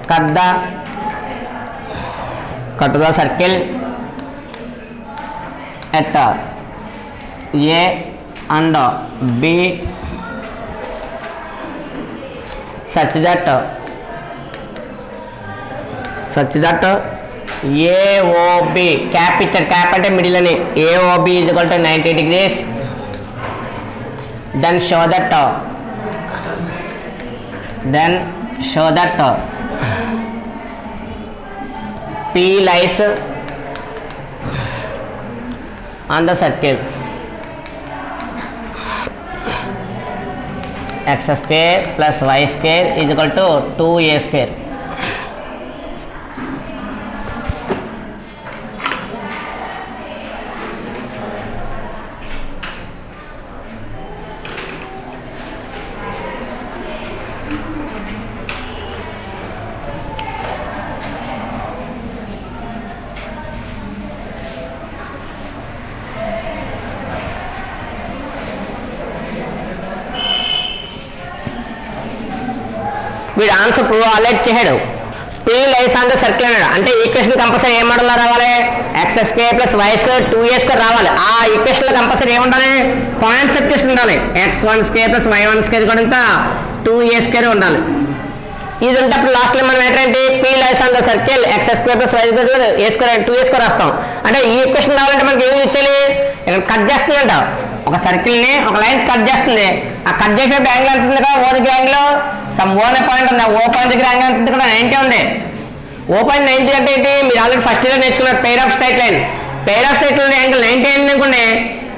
cut the circle at a and b such that AOB cap picture cap అంటే middle అని AOB is equal to 90 degrees. then show that P lies on the circle x square plus y square is equal to 2a square. వీడు answer prove already చేశాడు. P lies on the circle అన్నాడు అంటే equation compulsory ఏం మోడల్లో రావాలి x square plus y square 2a square రావాలి. ఆ equation లో కంపల్సరీ ఏముండాలి పాయింట్ సబ్స్టిట్యూషన్ ఉండాలి. x1 square plus y1 square కూడా ఇంత 2a స్క్వేర్ ఉండాలి. ఇది ఉంటప్పుడు లాస్ట్ లో మనం ఏంటంటే P lies on the circle x square plus y square a square 2a square రాస్తాం. అంటే ఈ ఈక్వేషన్ రావాలంటే మనకి ఏమి ఇచ్చాలి ఇక్కడ కట్ చేస్తుందంట. ఒక సర్కిల్ ని ఒక లైన్ కట్ చేస్తుంది. ఆ కట్ చేసేటప్పుడు యాంగిల్ ఎంత ఉంది కదా ఓ దగ్గర యాంగిల్ సమ్ ఓ అనే పాయింట్ ఉంది. ఓ పాయింట్ దగ్గర యాంగిల్ ఎంత ఉంది కూడా 90 ఉంది. ఓ పాయింట్ 90 అంటే ఏంటి మీరు ఆల్రెడీ ఫస్ట్ ఇయర్ నేర్చుకున్నారు pair of straight line. Pair of straight line angle 90 అయింది అనుకోండి.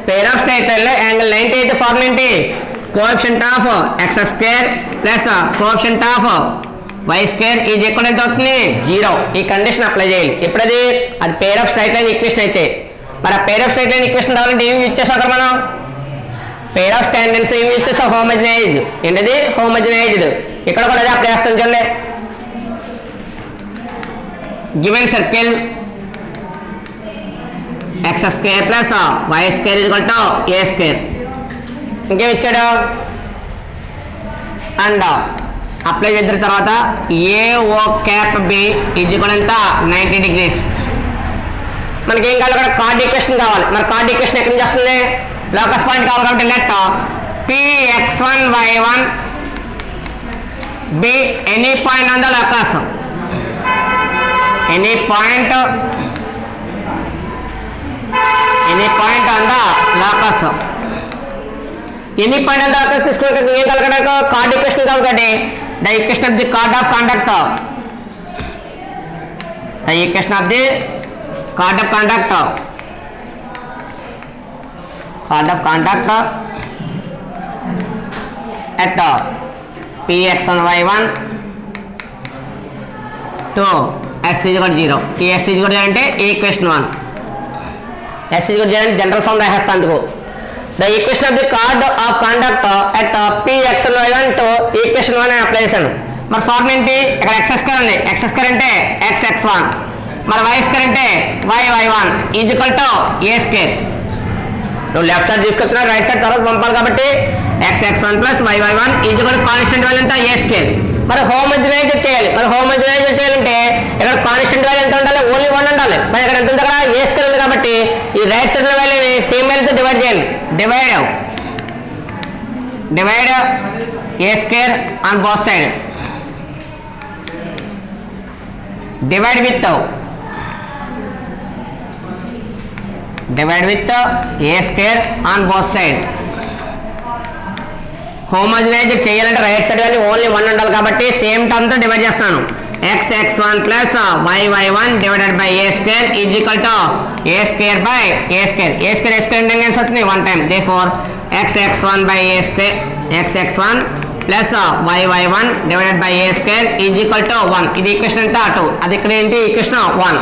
Pair of straight line low angle 90 అయితే ఫార్ములా ఏంటి coefficient of x square plus coefficient of y square is equal ఎంత అవుతుంది 0. ఈ కండిషన్ అప్లై చేయాలి. ఎప్పుడది అది pair of straight line equation అయితే. మరి ఆ pair of straight line equation రావాలంటే ఏమి ఇచ్చేసాం అక్కడ మనం పెయిర్ ఆఫ్ టాంజెంట్స్ ఏమి ఇచ్చేసాం హోమోజనైజ్డ్. ఏంటది హోమోజనైజ్డ్. ఇక్కడ కూడా అదే అప్లై చేస్తాం చూడండి. Given circle X square plus why square equal to A square. ఇంకేం ఇచ్చాడు అండ్ అప్లై చేసిన తర్వాత A O cap B is equal ఎంత 90 degrees. మనకి ఏం కావాలి, అక్కడ కార్డ్ ఈక్వేషన్ కావాలి. మరి కార్డ్ ఈక్వేషన్ ఎక్కడి నుంచి వస్తుంది, లోకస్ పాయింట్ కావాలి కాబట్టి let px1y1 be any point on the locus, any point on the locus, any point on the locus తీసుకుంటే ఏం కావాలి, కార్డ్ ఈక్వేషన్ కాబట్టి the equation of the chord of conduct, the equation of the chord of conduct at px1 y1 to s is equal to 0. ఈ s is equal to అంటే equation 1, s is equal to 0 అంటే general form రాసేస్తాను అందుకు. The equation of the card of conduct at px1 y1 to equation 1 అని apply చేశాను. మరి form ఏంటి, ఇక్కడ x square ఉంది, ఎక్స్ స్క్వేర్ అంటే xx1, మరి y స్క్వేర్ అంటే y1 is equal to A square. నువ్వు లెఫ్ట్ సైడ్ తీసుకొచ్చినా రైట్ సైడ్ తర్వాత పంపాలి కాబట్టి xx1 plus y1 is equal to constant value ఎంత ఏ స్క్వేర్. మరి హోమోజనైజ్ చేయాలి. మరి హోమోజనైజ్ చేయాలంటే ఇక్కడ కాన్స్టెంట్ వాల్యూ ఎంత ఉండాలి, ఓన్లీ 1 ఉండాలి. మరి ఇక్కడ ఎంత ఉంది, అక్కడ ఏ స్క్వేర్ ఉంది కాబట్టి ఈ రైట్ సైడ్ వాల్యూని సేమ్ వాల్యూతో డివైడ్ చేయాలి. Divide a square on both side, divide with a square on both side. Homogenize చేయాలంటే రైట్ సైడ్ వాల్యూ ఓన్లీ 1 ఉండాలి కాబట్టి సేమ్ టర్మ్తో డివైడ్ చేస్తాను. xx1 plus y1 divided by A square is equal to A square by A square. A square అంటే వస్తుంది 1 time. Therefore xx1 by A square, xx1 plus y1 divided by A square is equal to 1. ఇది equation ఎంత 2, అది ఇక్కడ ఏంటి equation 1.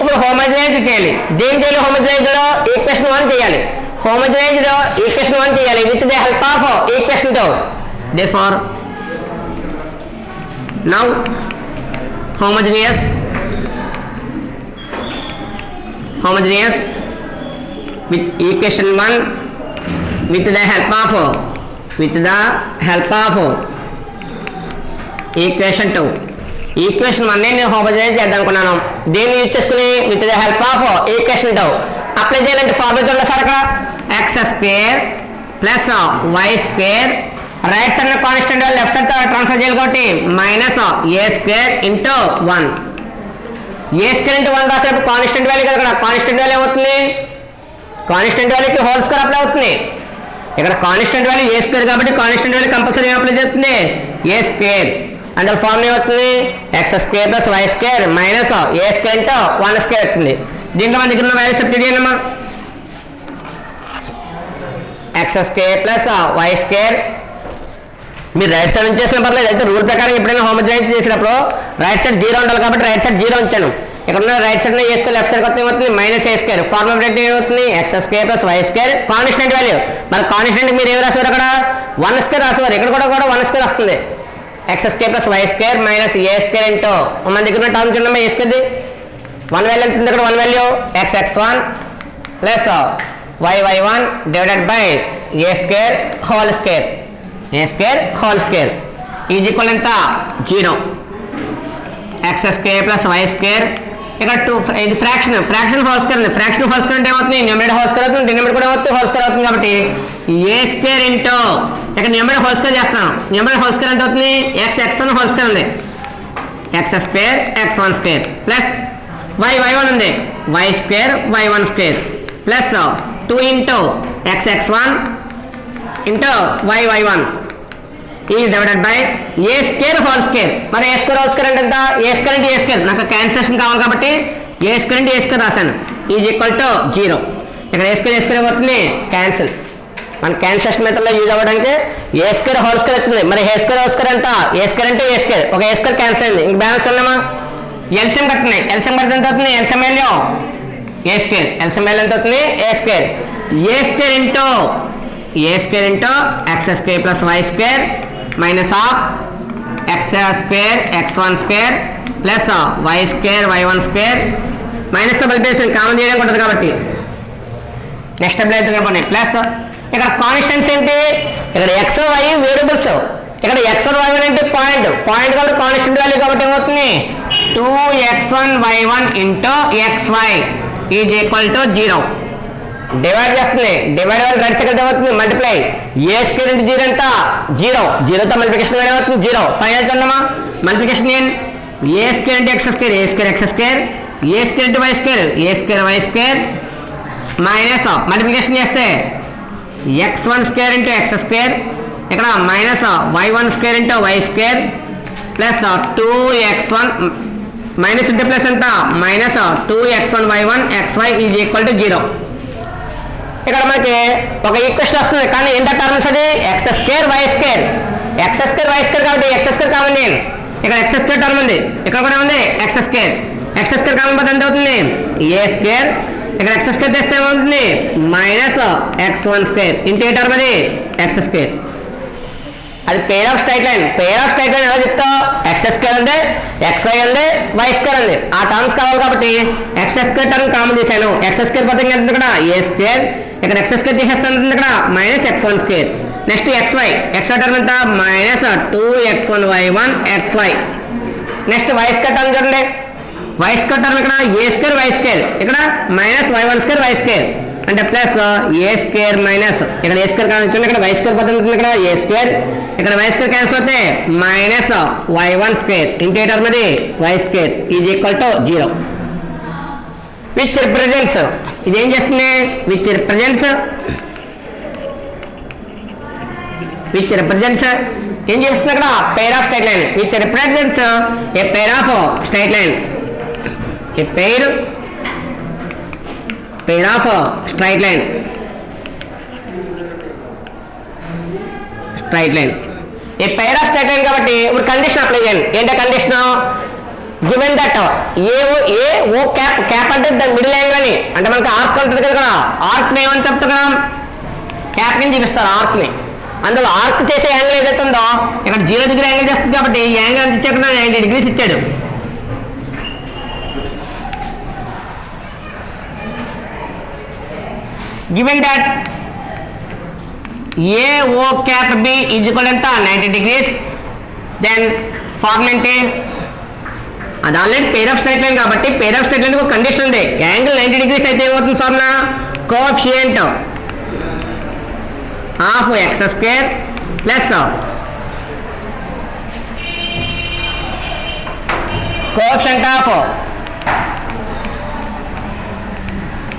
ఇప్పుడు హోమోజనైజ్ చేయాలి. దేని చేయాలి, హోమోజనైజ్లో ఈక్వేషన్ 1 చేయాలి. హోమోజనైజ్లో ఈక్వేషన్ 1 చేయాలి with the help of equation 2. Therefore now homogeneous with equation 1 with the help of equation 2. Equation 1 నేను హోమోజనైజ్ చేద్దాం అనుకున్నాను. దీన్ని యూజ్ చేసుకుని with the help of equation 2 apply చేయాలంటే ఫార్ములా చూడండి సార్, అక్కడ X square plus why square right side constant left side transfer చేయాలి కాబట్టి minus A square into 1. A square into 1 రాసేటప్పుడు కాన్స్టెంట్ వాల్యూ కదా, ఇక్కడ కాన్స్టెంట్ వాల్యూ అవుతుంది, కాన్స్టెంట్ వాల్యూకి హోల్ స్క్వేర్ అప్లై అవుతుంది. ఇక్కడ కాన్స్టెంట్ వాల్యూ ఏ స్క్వేర్ కాబట్టి కాన్స్టెంట్ వాల్యూ కంపల్సరీ అప్లై చేస్తుంది ఏ స్క్వేర్. అందులో ఫార్మ్ ఏమవుతుంది, X square plus why square minus A square into 1 square వచ్చింది. దీంట్లో మన దగ్గర ఉన్న వాల్యూ సబ్స్టిట్యూట్ చేయండి అమ్మా. X square plus why square మీరు రైట్ సైడ్ నుంచి చేసిన పర్లేదు, అయితే రూల్ ప్రకారం ఎప్పుడైనా హోమోజనైజ్ చేసినప్పుడు రైట్ సైడ్ 0 ఉండాలి కాబట్టి రైట్ సైడ్ 0 ఉంచాను. ఇక్కడ ఉన్న right side A square left side కొత్త ఏమవుతుంది మైనస్ ఏ స్క్వేర్. ఫార్ములా బ్రేక్ ఏమవుతుంది X square plus why square constant value. మరి కాన్స్టెంట్ మీరు ఏమి రాసేవారు, అక్కడ 1 స్క్వేర్ రాసేవారు, ఇక్కడ కూడా 1 స్క్వేర్ వస్తుంది. X square plus why square minus A square into మన దగ్గర ఉన్న టర్మ్ చూడమ్మా ఏ స్క్వేర్ది 1 వాల్యూ ఎంత ఉంది, ఇక్కడ 1 value xx1 plus y1 divided by A square whole square is equal ఎంత 0. X square plus why square ఇక్కడ 2 ఇది ఫ్రాక్షన్ హోల్ స్క్వేర్ ఉంది. ఫ్రాక్షన్ హోల్ స్క్వేర్ అంటే ఏమవుతుంది, న్యూమరేటర్ హోల్ స్క్వేర్ అవుతుంది, డినామినేటర్ కూడా అవుతుంది హోల్ స్క్వేర్ అవుతుంది కాబట్టి ఏ స్క్వేర్ ఇంటూ ఇక్కడ న్యూమరేటర్ హోల్ స్క్వేర్ చేస్తాను. న్యూమరేటర్ హోల్ స్క్వేర్ అంటే అవుతుంది xx1 హోల్ స్క్వేర్ ఉంది, X square x1 square plus y1 ఉంది y square y1 square plus 2 into xx1 into y1 ఈ divided by A square whole square. మరి a square whole square అంటే ఎంత, a square అంటే ఏ square, నాకు cancellation కావాలి కాబట్టి ఏ స్క్వేర్ అంటే ఏ స్క్వేర్ రాశాను ఈజ్ ఈక్వల్ టు 0. ఇక్కడ ఏ స్క్వేర్ అవుతుంది క్యాన్సిల్. మన క్యాన్సిలేషన్ మెథడ్లో యూజ్ అవ్వడానికి ఏ స్క్వేర్ హోల్ స్క్వేర్ వచ్చింది. మరి ఏ స్క్వేర్ హోల్ స్క్వేర్ ఎంత, ఏ స్క్వేర్ అంటే ఏ స్క్వేర్, ఒక ఏ స్క్వేర్ క్యాన్సిల్ అయింది. ఇంక బ్యాలెన్స్ ఉన్నామా ఎల్సిఎం కట్టినాయి. ఎల్సిఎం కడితే ఎంత అవుతుంది, ఎల్సిఎం వాల్యూ ఏ స్క్వేర్, ఎల్సిఎం వాల్యూ ఎంత అవుతుంది a square into x square plus why square minus of x square x1 square plus why square y1 square మైనస్తో మల్టిప్లికేషన్ కామన్ చేయడం ఉంటుంది కాబట్టి నెక్స్ట్ స్టెప్ అయితే కనుకోండి ప్లస్ ఇక్కడ కాన్స్టెంట్స్ ఏంటి ఇక్కడ ఎక్స్ వై వేరియబుల్స్ ఇక్కడ x1 y1 అంటే పాయింట్ కాబట్టి కాన్స్టెంట్ వాల్యూ కాబట్టి ఏమవుతుంది 2x1 y1 into xy is equal to 0 divide చేస్తుంది డివైడ్ వల్ల రైట్ సైడ్ అవుతుంది మల్టిప్లై ఏ స్క్వేర్ ఇంటూ 0 ఎంత 0తో మల్టిప్లికేషన్ వేరే అవుతుంది 0 ఫైనల్ చేద్దామా మల్టిప్లికేషన్ ఏం a square into x square a square x square a square into y square a square why square minus multiplication చేస్తే x1 square into x square ఇక్కడ minus y1 square into y square plus 2x1 minus into plus ఎంత minus 2x1 y1 xy is equal to 0 ఇక్కడ మనకి ఒక equation వస్తుంది కానీ ఎంత terms అది ఎక్స్ స్క్వేర్ వై స్క్వేర్ కాబట్టి ఎక్స్ స్క్వేర్ కామన్ నేను ఇక్కడ ఎక్స్ స్క్వేర్ టర్మ్ ఉంది ఇక్కడ కూడా ఉంది ఎక్స్ స్క్వేర్ కామన్ పోతే ఎంత అవుతుంది ఏ స్క్వేర్ ఇక్కడ ఎక్స్ స్క్వేర్ తెస్తే ఏమవుతుంది మైనస్ x1 స్క్వేర్ ఇంటూ ఏ టర్మ్ అది ఎక్స్ స్క్వేర్ అది పేర్ ఆఫ్ స్ట్రైట్ లైన్ ఎలా చెప్తావు ఎక్స్ స్క్వేర్ అంటే xy ఉంది వై స్క్వేర్ ఉంది ఆ టర్మ్స్ కావాలి కాబట్టి ఎక్స్ స్క్వేర్ టర్మ్ కామన్ చేశాను ఎక్స్ స్క్వేర్ పదంగా ఎంత ఇక్కడ ఏ స్క్వేర్ ఇక్కడ ఎక్స్ స్క్వేర్ తీసేస్తాను ఇక్కడ minus x1 square next xy term ఎంత minus 2x1 y1 xy next y square term చూడండి వై స్క్వేర్ టర్మ్ ఇక్కడ ఏ స్క్వేర్ వై స్క్వేర్ ఇక్కడ minus y1 square why square అంటే ప్లస్ ఏ స్క్వేర్ మైనస్ ఇక్కడ ఏ square కావాలి ఇక్కడ వై స్క్వేర్ పద్ధతి ఇక్కడ ఏ స్క్వేర్ ఇక్కడ వై స్క్వేర్ క్యాన్సిల్ అవుతే మైనస్ y1 స్క్వేర్ ఇంటూ ఏ టర్మ్ అది Y square is equal to 0 which represents ఇది ఏం చేస్తుంది విచ్ రిప్రజెంట్స్ ఏం చేస్తుంది అక్కడ pair of straight line which represents a pair of straight line a pair of straight line a pair of straight line కాబట్టి ఇప్పుడు condition apply చేయండి ఏంటో condition given that A O cap అంటే దాని middle angle అని అంటే మనకి arc ఉంటుంది కదా ఆర్క్ ఏమని చెప్తున్నాం క్యాప్ ని చూపిస్తారు ఆర్క్ ని అందులో ఆర్క్ చేసే యాంగిల్ ఏదైతే ఉందో ఇక్కడ 0 డిగ్రీ యాంగిల్ చేస్తుంది కాబట్టి ఈ యాంగిల్ అంత ఇచ్చాక 90 డిగ్రీస్ ఇచ్చాడు given that AO cap B is equal to 90 degrees then formant అది already pair of straight line కాబట్టి పేర్ ఆఫ్ స్ట్రైట్ లైన్ ఒక కండిషన్ ఉంది యాంగిల్ 90 డిగ్రీస్ అయితే ఏమవుతుంది formula coefficient of X square plus coefficient of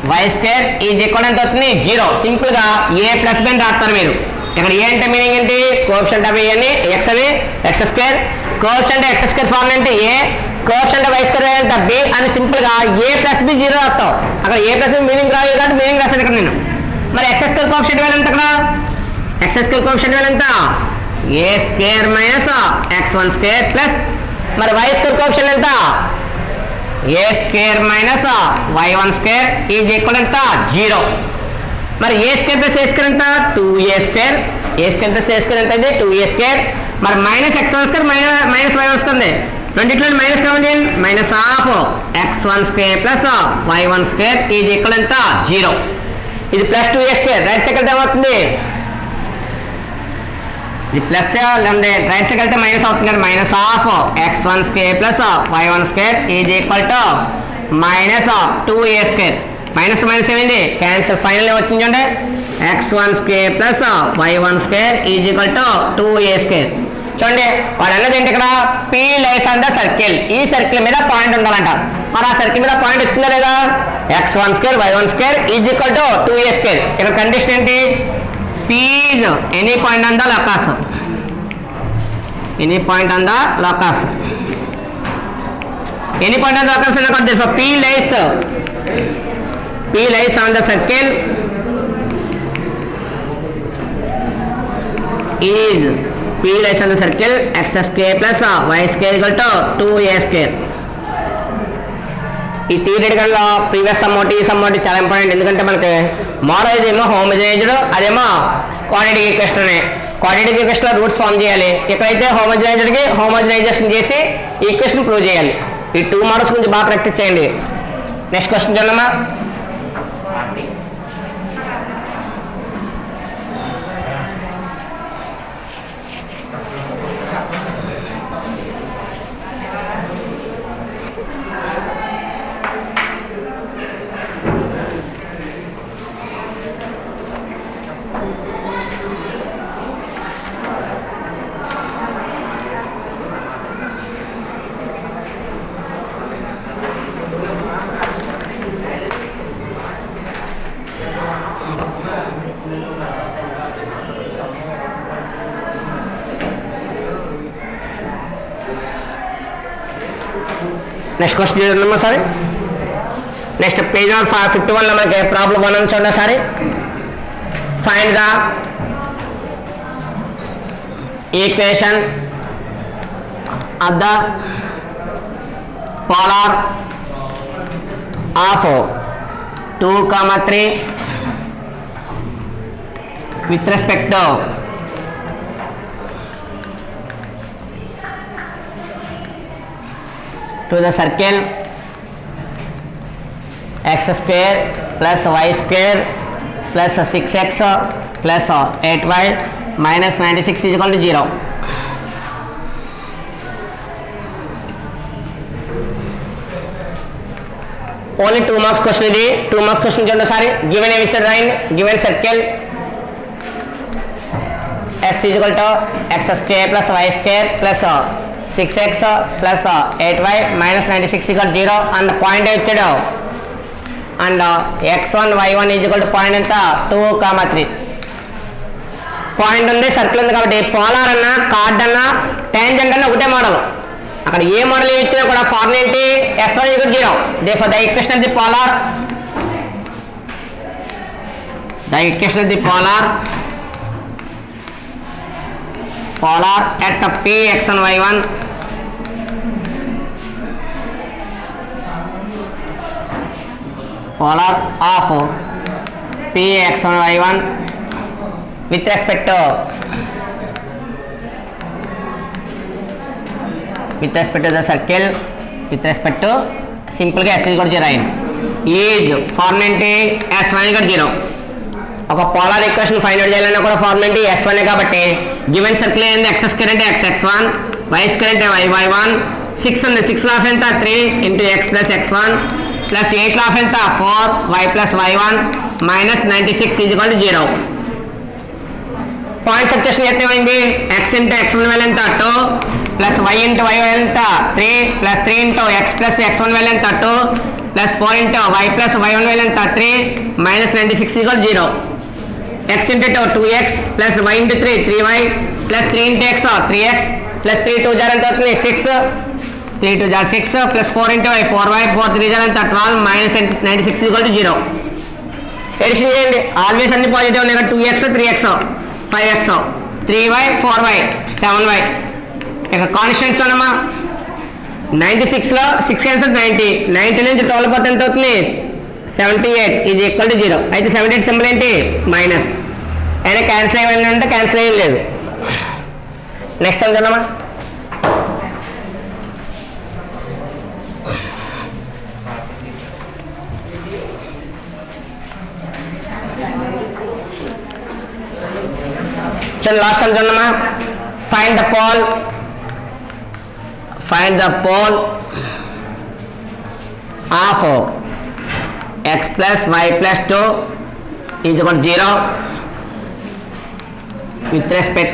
Y square is equal ఎంత అవుతుంది 0 simple గా A plus B అని రాస్తారు మీరు ఇక్కడ ఏ అంటే మీనింగ్ ఏంటి కోఎఫిషియంట్ ఆఫ్ ఏ అని ఎక్స్ అని X square coefficient X square form అంటే ఏ కోఎఫిషియంట్ వై స్క్వేర్ అంటే బి అని సింపుల్ గా ఏ ప్లస్ బి 0 రాస్తావు అక్కడ ఏ ప్లస్ బి మీనింగ్ రాదు కాబట్టి మీనింగ్ రాస్తాను ఇక్కడ నేను మరి ఎక్స్ స్క్వేర్ కోఎఫిషియంట్ వాల్యూ ఎంత అక్కడ ఎక్స్ స్క్వేర్ కోఎఫిషియంట్ వాల్యూ ఎంత a square minus x1 square plus మరి వై స్క్వేర్ కోఎఫిషియంట్ ఎంత a square minus y1 square is equal ఎంత 0 మరి a square plus A square ఎంత 2a square a square plus A square ఎంత 2a square మరి minus x1 square minus y1 వస్తుంది రెండిట్లో minus కావాలి minus half x1 square plus y1 square is equal ఎంత 0 ఇది plus 2a square right side ఏమవుతుంది ఇది ప్లస్ రైట్ సైడ్ వెళ్తే మైనస్ అవుతుంది కదా minus half x1 square plus y1 square is equal to minus 2a square minus minus ఏమైంది cancel final వచ్చింది చూడండి x1 square plus y1 square is equal to 2a square చూడండి వాడు అన్నది ఏంటి ఇక్కడ P lies on the circle ఈ circle మీద పాయింట్ ఉండాలంట మరి ఆ సర్కిల్ మీద పాయింట్ ఇస్తుందా లేదా x1 square y1 square is equal to 2a square ఇక్కడ కండిషన్ ఏంటి P is any point on the locus any point on the locus any point on the locus and got this P lies on the circle is P lies on the circle x square plus y square equal to 2a square ఈ theoretical previous సమ్మోటి చాలా important ఎందుకంటే మనకి model ఏమో హోమోజైజ్డ్ అదేమో quadratic equation quadratic equation లో roots form చేయాలి, ఇక్కడైతే హోమోజనైజర్కి homogenisation చేసి ఈక్వేషన్ ప్రూవ్ చేయాలి. ఈ 2 మోడల్స్ గురించి బాగా ప్రాక్టీస్ చేయండి. నెక్స్ట్ క్వశ్చన్ చూడమ్మా. నెక్స్ట్ క్వశ్చన్ చూద్దామా సరే. నెక్స్ట్ పేజ్ నెంబర్ 51లో మనకి ప్రాబ్లం 1 అని చూడండి సరే. Find the equation of the polar of 2, 3 with respect to the circle x square plus y square plus 6x plus 8y minus 96 is equal to 0. Only 2 marks question ఇది. 2 marks question చూడండి sorry. given a which line given circle s is equal to x square plus y square plus 6x plus 8y minus 96 equal to 0 and point ఇచ్చాడు and x1 y1 is equal to point ఎంత 2, 3 point ఉంది, circle ఉంది కాబట్టి polar అన్న card అన్న tangent అన్న ఒకటే model. అక్కడ ఏ మోడల్ ఏమి ఇచ్చినా కూడా ఫార్ములా ఏంటి s1 equal to 0. therefore the equation of the polar at p x1 y1 polar of p x1 y1 with respect to the circle with respect to simple గా s is equal to 0 అయింది. Is formula ఏంటి s1 equal to 0. ఒక polar equation find out చేయాలన్నా కూడా formula ఏంటి s1 కాబట్టి given circle ఏంది x square అంటే x1 y స్క్వేర్ అంటే y1 6 ఉంది 6 లాఫ్ ఎంత 3 into x plus x1 plus 8 laugh ఎంత 4 y plus y1 minus 96 is equal to 0. Point substitution చేస్తే ఏమైంది x into x1 వాల్యూ ఎంత 2 plus y into y value ఎంత 3 plus 3 into x plus x1 value ఎంత 2 plus 4 into y plus y1 value ఎంత 3 minus 96 is equal to 0. x into 2 2x plus y into 3 3y plus 3 into x 3x plus 3 2 జార్ ఎంత అవుతుంది 6 3 2 జార్ 6 plus 4 into y 4y 4 3 జార్ ఎంత 12 minus 96 is equal to 0. Addition చేయండి always అన్ని positive ఉన్నాయి కదా 2x 3x 5x 3y 4y 7y. ఇక కాన్స్టెంట్ చూడమ్మా 96లో 6 క్యాన్సల్ 90 నుంచి 12 పోతే ఎంత అవుతుంది 78 ఈజ్ ఈక్వల్ టు 0. అయితే 78 సింబల్ ఏంటి మైనస్ అయినా క్యాన్సిల్ అయ్యింది అంటే క్యాన్సిల్ అయ్యేది లేదు. నెక్స్ట్ చూడమ్మా చలో లాస్ట్ టైం చూడమ్మా find the pole of x plus y plus 2 is equal to 0 with respect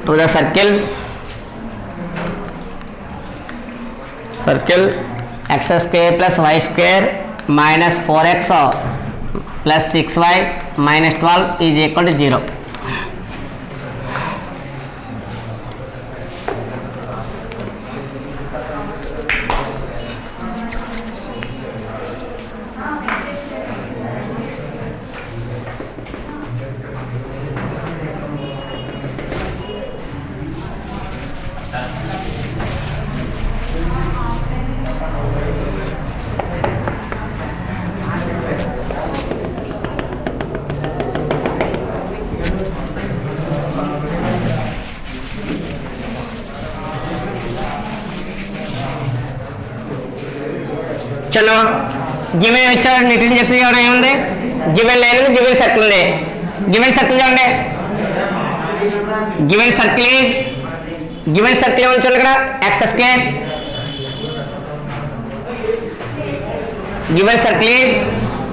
to the circle x square plus y square minus 4x plus 6y minus 12 is equal to 0. చలో given ఇచ్చారు నీటిని చెప్తే ఎవరు ఏముంది given line ఉంది given circle ఉంది given circle చూడండి given circle ఏమని చూడండి ఇక్కడ x square given circle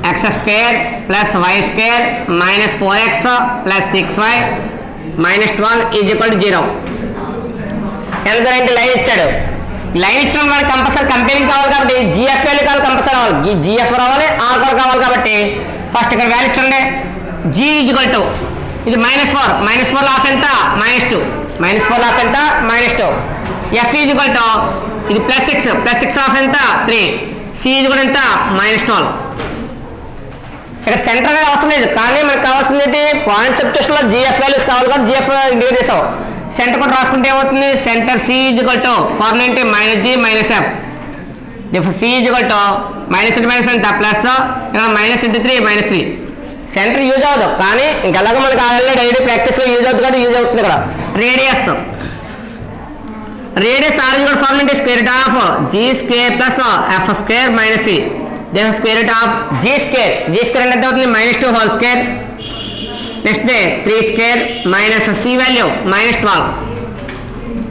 x square plus y square minus 4x plus 6y minus 12 is equal to 0 ఎంత లైన్ ఇచ్చాడు లైన్ ఇచ్చిన మనకి కంపల్సరీ కంపేరింగ్ కావాలి కాబట్టి జిఎఫ్ వాల్యూ కావాలి కంపల్సరీ రావాలి జిఎఫ్ రావాలి ఆర్ కూడా కావాలి కాబట్టి ఫస్ట్ ఇక్కడ వాల్యూ ఇచ్చండి జీ ఈజ్ ఈక్వల్ టు ఇది -4 ఆఫ్ ఎంత -2 -4 ఆఫ్ ఎంత -2 ఎఫ్ ఈజ్ ఈక్వల్ టు ఇది +6 ఆఫ్ ఎంత 3 సి ఈజ్ కూడా ఎంత -12 ఇక్కడ సెంటర్ అనేది అవసరం లేదు కానీ మనకు కావాల్సింది ఏంటి పాయింట్ సబ్స్టిట్యూషన్లో జిఎఫ్ వాల్యూస్ కావాలి కాబట్టి జిఎఫ్ ఇండికేట్ చేసాం సెంటర్ కూడా రాసుకుంటే ఏమవుతుంది centre C is equal to formula ఏంటి -g -f C is equal to -* ఎంత ప్లస్ ఇక్కడ -3 సెంటర్ యూజ్ అవ్వదు కానీ ఇంకలాగా మనకు ఆల్రెడీ డైలీ ప్రాక్టీస్లో యూజ్ అవుతుంది కాబట్టి యూజ్ అవుతుంది ఇక్కడ రేడియస్ ఆర్ ఈజ్ ఫార్ములా ఏంటి square root of g square plus f square minus c then square root of g square అంటే ఎంత అవుతుంది -2 whole square next 3 square minus c value -12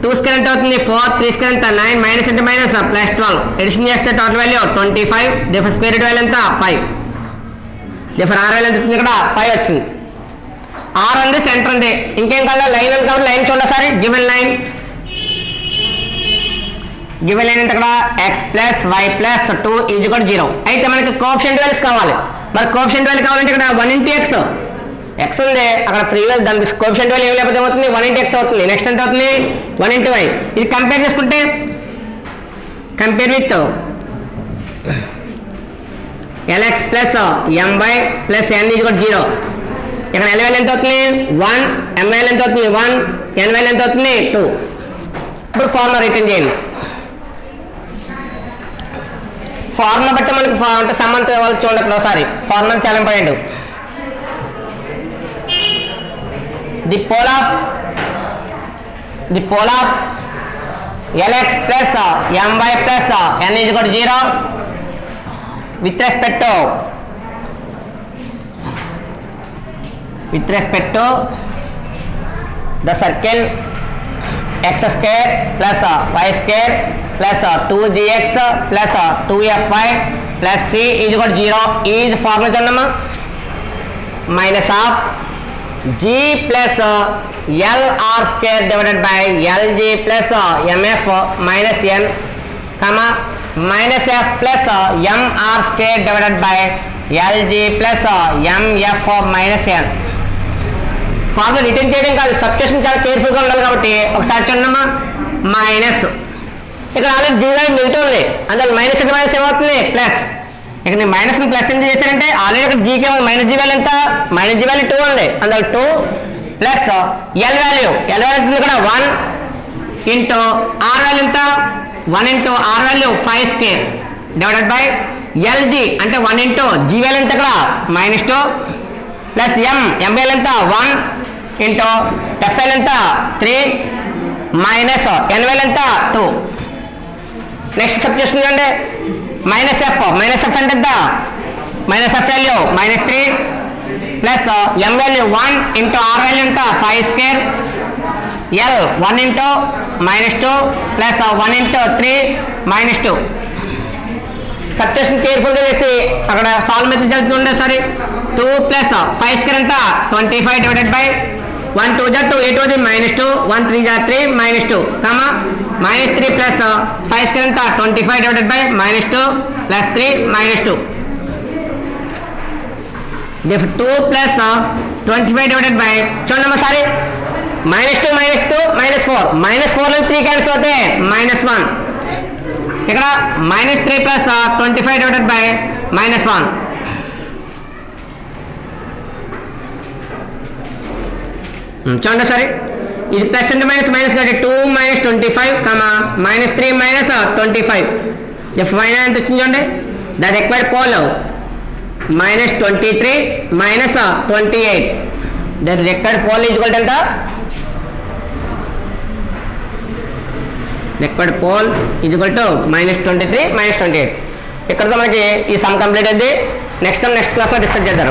2 square ఎంత అవుతుంది 4 3 స్క్వేర్ ఎంత 9 మైనస్ అంటే మైనస్ ప్లస్ 12 ఎడిషన్ చేస్తే total value 25 there square root value ఎంత 5 there r value ఎంత వచ్చింది ఇక్కడ 5 వచ్చింది r అంటే సెంటర్ ఉంది ఇంకేం కావాలి లైన్ ఉంది కాబట్టి లైన్ చూడండి సార్ గివెన్ లైన్ అంటే ఇక్కడ x plus y plus 2 is equal to 0 అయితే మనకి కోఎఫిషియంట్ వాల్యూస్ కావాలి మరి కోఎఫిషియంట్ వాల్యూ కావాలంటే ఇక్కడ 1 × x ఉంది అక్కడ ఫ్రీ వాల్యూ దానికి కోఎఫిషియంట్ వాల్యూ ఏం లేకపోతే ఏమవుతుంది 1 × x అవుతుంది నెక్స్ట్ ఎంత అవుతుంది 1 × y ఇది కంపేర్ చేసుకుంటే compare with lx plus my plus n is equal to 0 ఇక్కడ l వాల్యూ ఎంత అవుతుంది 1 m వాల్యూ ఎంత అవుతుంది 1 n వాల్యూ ఎంత అవుతుంది 2 ఇప్పుడు ఫార్ములా రిటర్న్ చేయండి ఫార్ములా బట్టి మనకి అంటే సమంత వాళ్ళు చూడండి ఇక్కడ ఒకసారి ఫార్ములా చాలా important the pole of lx plus my plus n is equal to 0 with respect to the circle x square plus y square plus 2gx plus 2fy plus c is equal to 0 is formula చూడమ్మా minus of g plus lr square divided by lg plus mf minus n comma minus f plus mr square divided by lg plus mf minus n formula return చేయడం కాదు substitution చాలా కేర్ఫుల్గా ఉండాలి కాబట్టి ఒకసారి చూడమ్మా minus ఇక్కడ ఆల్రెడీ జీ వాల్యూ నెగిటివ్ ఉంది అందులో మైనస్ ఏమవుతుంది ప్లస్ ఇక్కడ నేను మైనస్ ప్లస్ ఎంత చేశానంటే ఆల్రెడీ ఇక్కడ జీకే మైనస్ జీ వాల్యూ ఎంత మైనస్ జీ వాల్యూ 2 ఉంది అందులో 2 ప్లస్ ఎల్ వాల్యూ ఇక్కడ 1 ఇంటూ ఆర్ వాల్యూ ఎంత 1 into R value 5 square divided by L G అంటే 1 ఇంటూ జీ వాల్యూ ఎంత ఇక్కడ -2 ప్లస్ ఎం వాల్యూ ఎంత 1 ఇంటూ ఎఫ్ వాల్యూ ఎంత 3 మైనస్ ఎన్ వాల్యూ ఎంత 2 నెక్స్ట్ సబ్ చేసుకుందండి మైనస్ ఎఫ్ అంటే ఎంత minus F value -3 plus M value 1 into R value ఎంత 5 square L 1 into -2 plus 1 into 3 -2 substitution కేర్ఫుల్గా చేసి అక్కడ సాల్వ్ మెథడ్ జరుగుతుండే సరే 2 ప్లస్ 5 స్క్వేర్ ఎంత 25 divided by 1 2 2 8 -2 1 3 3 -2 comma -3 plus 5 square ఎంత 25 divided by -2 plus 3 -2 2 plus 25 divided by చూడండి సరే -2 -4 -4 3 క్యాన్సిల్ అవుతే -1 ఇక్కడ -3 ప్లస్ 25 డివైడెడ్ బై -1 చూడండి సరే ఇది ప్లస్ అంటే మైనస్ కాబట్టి 2 - 25 -3 - 25 ఎఫ్ ఫైనల్ ఎంత వచ్చింది చూడండి the required pole -23 - 28 the required pole is equal to ఎంత required pole is equal to -23 - 28 ఇక్కడతో మనకి ఈ సమ్ కంప్లీట్ అయింది. నెక్స్ట్ క్లాస్లో డిస్కస్ చేద్దాం.